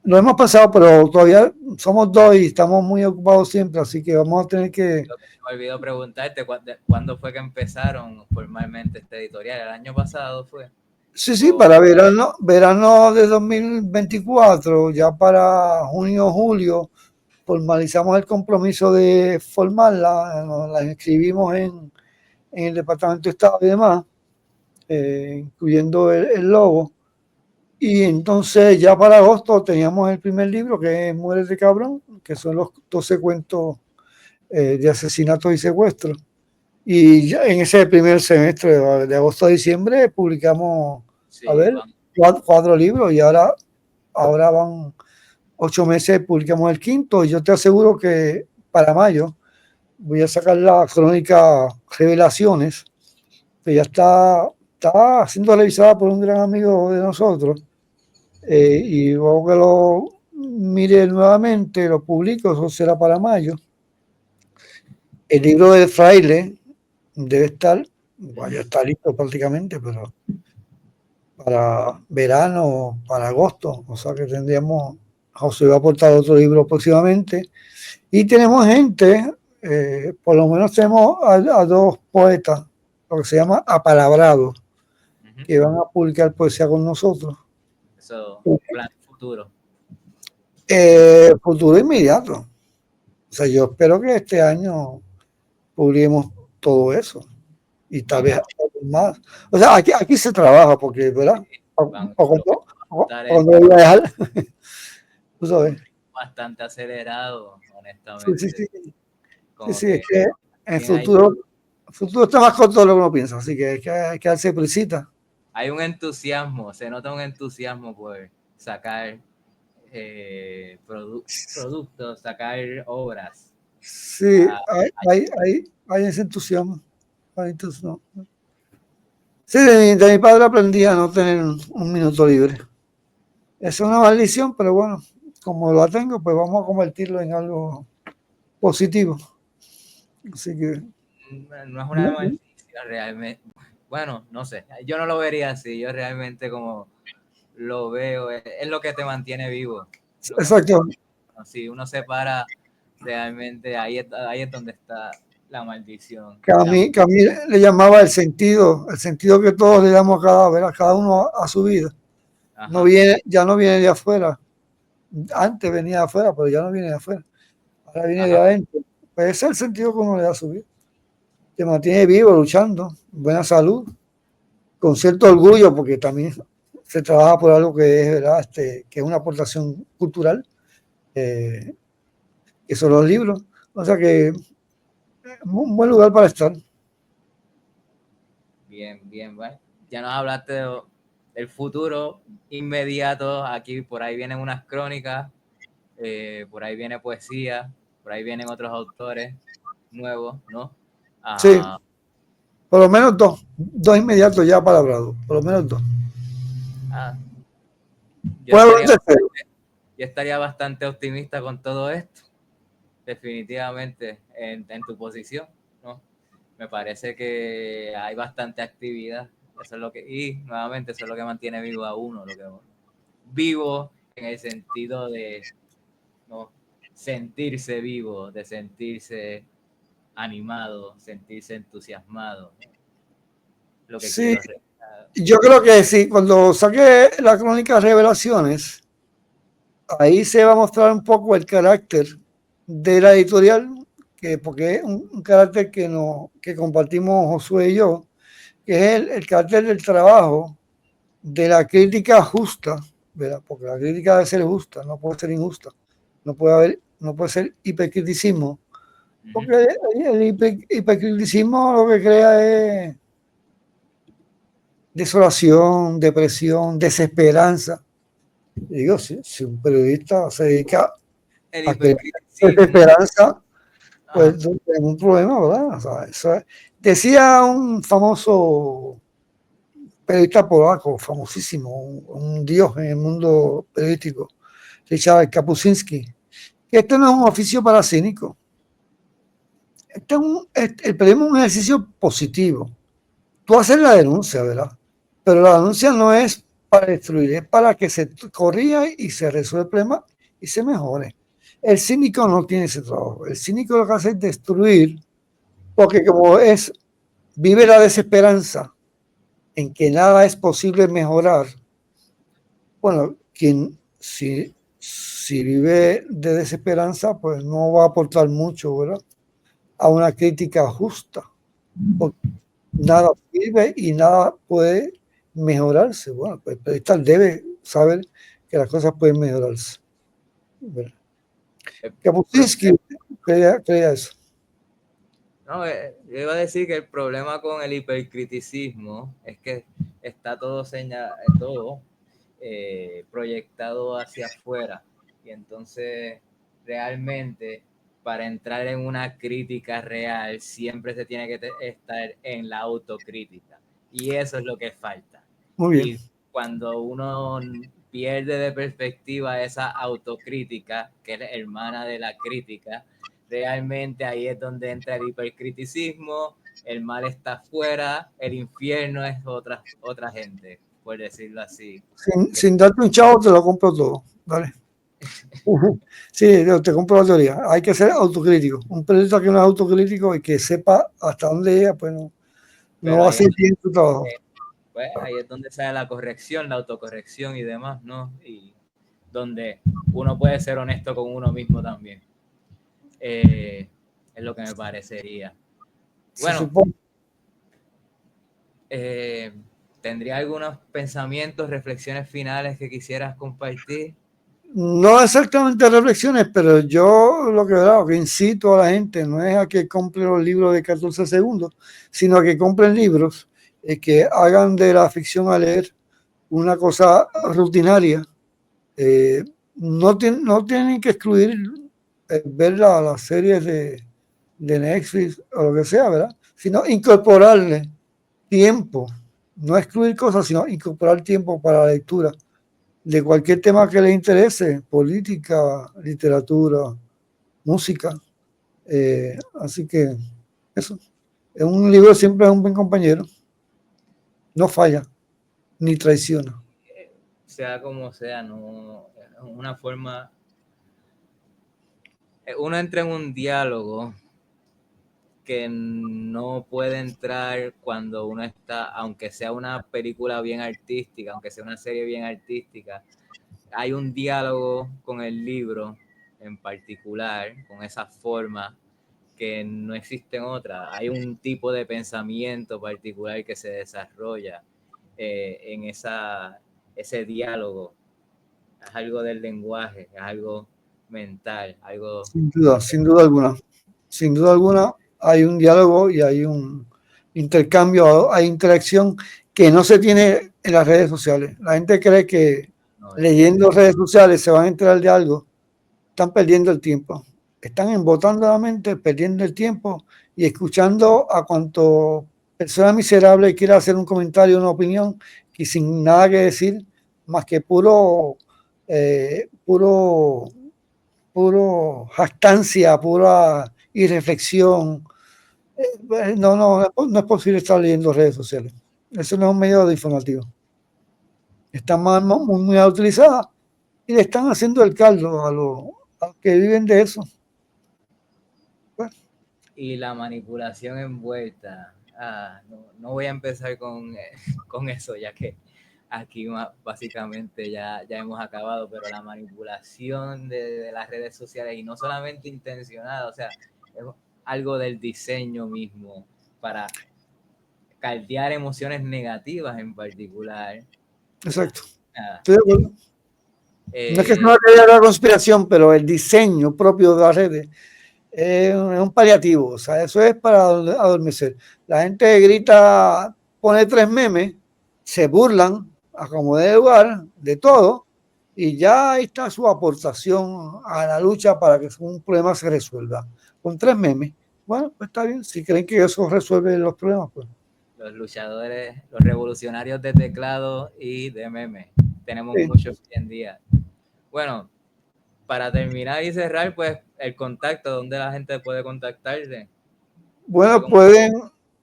Lo hemos pasado, pero todavía somos dos y estamos muy ocupados siempre, así que vamos a tener que... Me olvidó preguntarte cuándo fue que empezaron formalmente este editorial. ¿El año pasado fue? Sí, para verano de 2024, ya para junio o julio, formalizamos el compromiso de formarla, la inscribimos en el Departamento de Estado y demás, incluyendo el logo. Y entonces ya para agosto teníamos el primer libro, que es Mueres de Cabrón, que son los 12 cuentos de asesinatos y secuestros. Y ya en ese primer semestre de agosto a diciembre publicamos, sí, 4 libros y ahora van 8 meses, publicamos el quinto. Y yo te aseguro que para mayo voy a sacar la crónica Revelaciones, que ya está siendo revisada por un gran amigo de nosotros, y luego que lo mire nuevamente, lo publico, eso será para mayo. El libro del fraile debe estar, bueno, ya está listo prácticamente, pero para verano, para agosto, o sea que tendríamos, José va a aportar otro libro próximamente, y tenemos gente, por lo menos tenemos a dos poetas, lo que se llama apalabrados, que van a publicar poesía con nosotros. Eso, plan futuro. Futuro inmediato. O sea, yo espero que este año publiquemos todo eso. Y tal vez más. O sea, aquí se trabaja porque, ¿verdad? O cuando voy a dejar. Tú sabes. Bastante acelerado, Sí, honestamente. sí, sí. Como Sí, es que que en el futuro está más corto de lo que uno piensa, así que hay que darse prisita. hay un entusiasmo, se nota un entusiasmo por sacar productos, sacar obras. Sí, hay ese entusiasmo. Hay entusiasmo. Sí, de mi padre aprendí a no tener un minuto libre. Es una maldición, pero bueno, como la tengo, pues vamos a convertirlo en algo positivo. Así que. No es una maldición realmente. Bueno, no sé, yo no lo vería así, yo realmente como lo veo, es lo que te mantiene vivo. Exacto. Si uno se para realmente, ahí es donde está la maldición. Que a mí le llamaba el sentido que todos le damos a cada uno a su vida. No viene, ya no viene de afuera. Antes venía de afuera, pero ya no viene de afuera. Ahora viene de adentro. Pues ese es el sentido que uno le da a su vida. Te mantiene vivo, luchando, buena salud, con cierto orgullo, porque también se trabaja por algo que es, ¿verdad? Que es una aportación cultural, que son los libros. O sea que es un buen lugar para estar. Bien, bien, bueno. Ya nos hablaste del futuro inmediato. Aquí por ahí vienen unas crónicas, por ahí viene poesía, por ahí vienen otros autores nuevos, ¿no? Sí, por lo menos dos inmediatos ya palabrados, por lo menos dos. Yo estaría bastante optimista con todo esto, definitivamente, en tu posición, ¿no? Me parece que hay bastante actividad, eso es lo que, y nuevamente eso es lo que mantiene vivo a uno, lo que vivo en el sentido de, ¿no?, sentirse vivo, de sentirse animado, sentirse entusiasmado, ¿no? Lo que Sí, quiero. yo creo que sí, cuando saque la crónica Revelaciones, ahí se va a mostrar un poco el carácter de la editorial, porque es un carácter que compartimos Josué y yo, que es el carácter del trabajo, de la crítica justa, ¿verdad? Porque la crítica debe ser justa, no puede ser injusta, no puede ser hipercriticismo, porque el hipercriticismo lo que crea es desolación, depresión, desesperanza. Y digo, si un periodista se dedica a crear desesperanza, pues tenemos un problema, ¿verdad? O sea, eso es. Decía un famoso periodista polaco, famosísimo, un dios en el mundo periodístico, Richard Kapuscinski, que este no es un oficio para cínicos. El periodismo es un ejercicio positivo. Tú haces la denuncia, ¿verdad? Pero la denuncia no es para destruir, es para que se corrija y se resuelva el problema y se mejore. El cínico no tiene ese trabajo. El cínico lo que hace es destruir, porque como vive la desesperanza en que nada es posible mejorar. Bueno, si vive de desesperanza, pues no va a aportar mucho, ¿verdad? A una crítica justa, porque nada sirve y nada puede mejorarse. Bueno, pues el periodista debe saber que las cosas pueden mejorarse. Kapuscinski creía eso. No, yo iba a decir que el problema con el hipercriticismo es que está todo proyectado hacia afuera, y entonces realmente para entrar en una crítica real, siempre se tiene que estar en la autocrítica. Y eso es lo que falta. Muy bien. Y cuando uno pierde de perspectiva esa autocrítica, que es hermana de la crítica, realmente ahí es donde entra el hipercriticismo, el mal está afuera, el infierno es otra gente, por decirlo así. Sin darte un chavo, te lo compro todo. Vale. Sí, te compro la teoría. Hay que ser autocrítico. Un periodista que no es autocrítico y que sepa hasta dónde llega, pues no va a hacer bien su trabajo. Pues ahí es donde sale la corrección, la autocorrección y demás, ¿no? Y donde uno puede ser honesto con uno mismo también. Es lo que me parecería. Bueno, ¿tendría algunos pensamientos, reflexiones finales que quisieras compartir? No exactamente reflexiones, pero yo lo que incito a la gente no es a que compre los libros de 14 segundos, sino a que compren libros que hagan de la ficción a leer una cosa rutinaria. No tienen que excluir ver las series de Netflix o lo que sea, ¿verdad? Sino incorporarle tiempo, no excluir cosas, sino incorporar tiempo para la lectura de cualquier tema que les interese, política, literatura, música. Así que eso, un libro siempre es un buen compañero, no falla, ni traiciona. Sea como sea, no es una forma. Uno entra en un diálogo que no puede entrar cuando uno está, aunque sea una película bien artística, aunque sea una serie bien artística, hay un diálogo con el libro en particular, con esa forma que no existe en otra. Hay un tipo de pensamiento particular que se desarrolla en ese diálogo. Es algo del lenguaje, es algo mental, algo... Sin duda alguna. Sin duda alguna hay un diálogo y hay un intercambio, hay interacción que no se tiene en las redes sociales. La gente cree que leyendo redes sociales se van a enterar de algo. Están perdiendo el tiempo. Están embotando la mente, perdiendo el tiempo y escuchando a cuanto persona miserable quiera hacer un comentario, una opinión y sin nada que decir más que puro jactancia, pura irreflexión. No es posible estar leyendo redes sociales. Eso no es un medio de informativo. Está muy mal utilizada y le están haciendo el caldo a los que viven de eso. Y la manipulación envuelta. No voy a empezar con eso, ya que aquí básicamente ya hemos acabado, pero la manipulación de las redes sociales, y no solamente intencionada, o sea, es algo del diseño mismo para caldear emociones negativas en particular. Exacto. Estoy de acuerdo. No es que sea una conspiración, pero el diseño propio de las redes es un paliativo. O sea, eso es para adormecer. La gente grita, pone 3 memes, se burlan a como de lugar de todo, y ya ahí está su aportación a la lucha para que un problema se resuelva. Con 3 memes. Bueno, pues está bien. Si creen que eso resuelve los problemas, pues. Los luchadores, los revolucionarios de teclado y de memes. Tenemos muchos hoy en día. Bueno, para terminar y cerrar, pues el contacto, donde la gente puede contactarse. Bueno,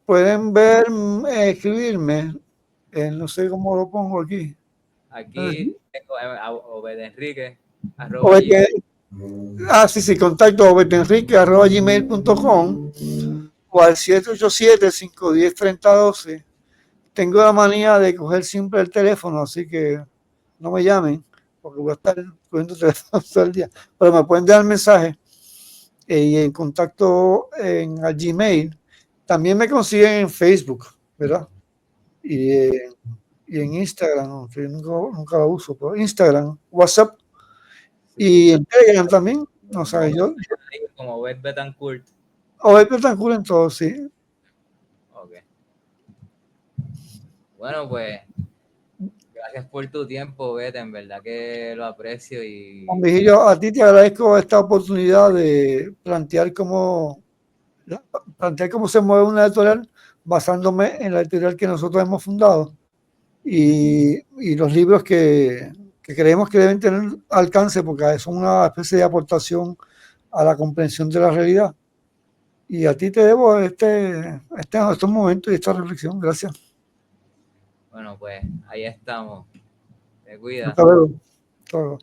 pueden ver, escribirme, no sé cómo lo pongo aquí. Aquí tengo a Obed Enrique, sí, contacto obedenrique@gmail.com o al 787-510-3012. Tengo la manía de coger siempre el teléfono, así que no me llamen, porque voy a estar cogiendo teléfono todo el día. Pero me pueden dar mensaje y en contacto al Gmail. También me consiguen en Facebook, ¿verdad? Y en Instagram, que nunca lo uso, pero Instagram, WhatsApp y en Telegram también. No sabes yo. Como Obed Betancourt. Obed Betancourt en todo, sí. Ok. Bueno, pues Gracias por tu tiempo, Beta, en verdad que lo aprecio y Juan Vigilio, a ti te agradezco esta oportunidad de plantear cómo se mueve una editorial basándome en la editorial que nosotros hemos fundado y los libros que creemos que deben tener alcance porque son una especie de aportación a la comprensión de la realidad. Y a ti te debo estos momentos y esta reflexión. Gracias. bueno, pues ahí estamos. Te cuidas. Hasta luego. Hasta luego.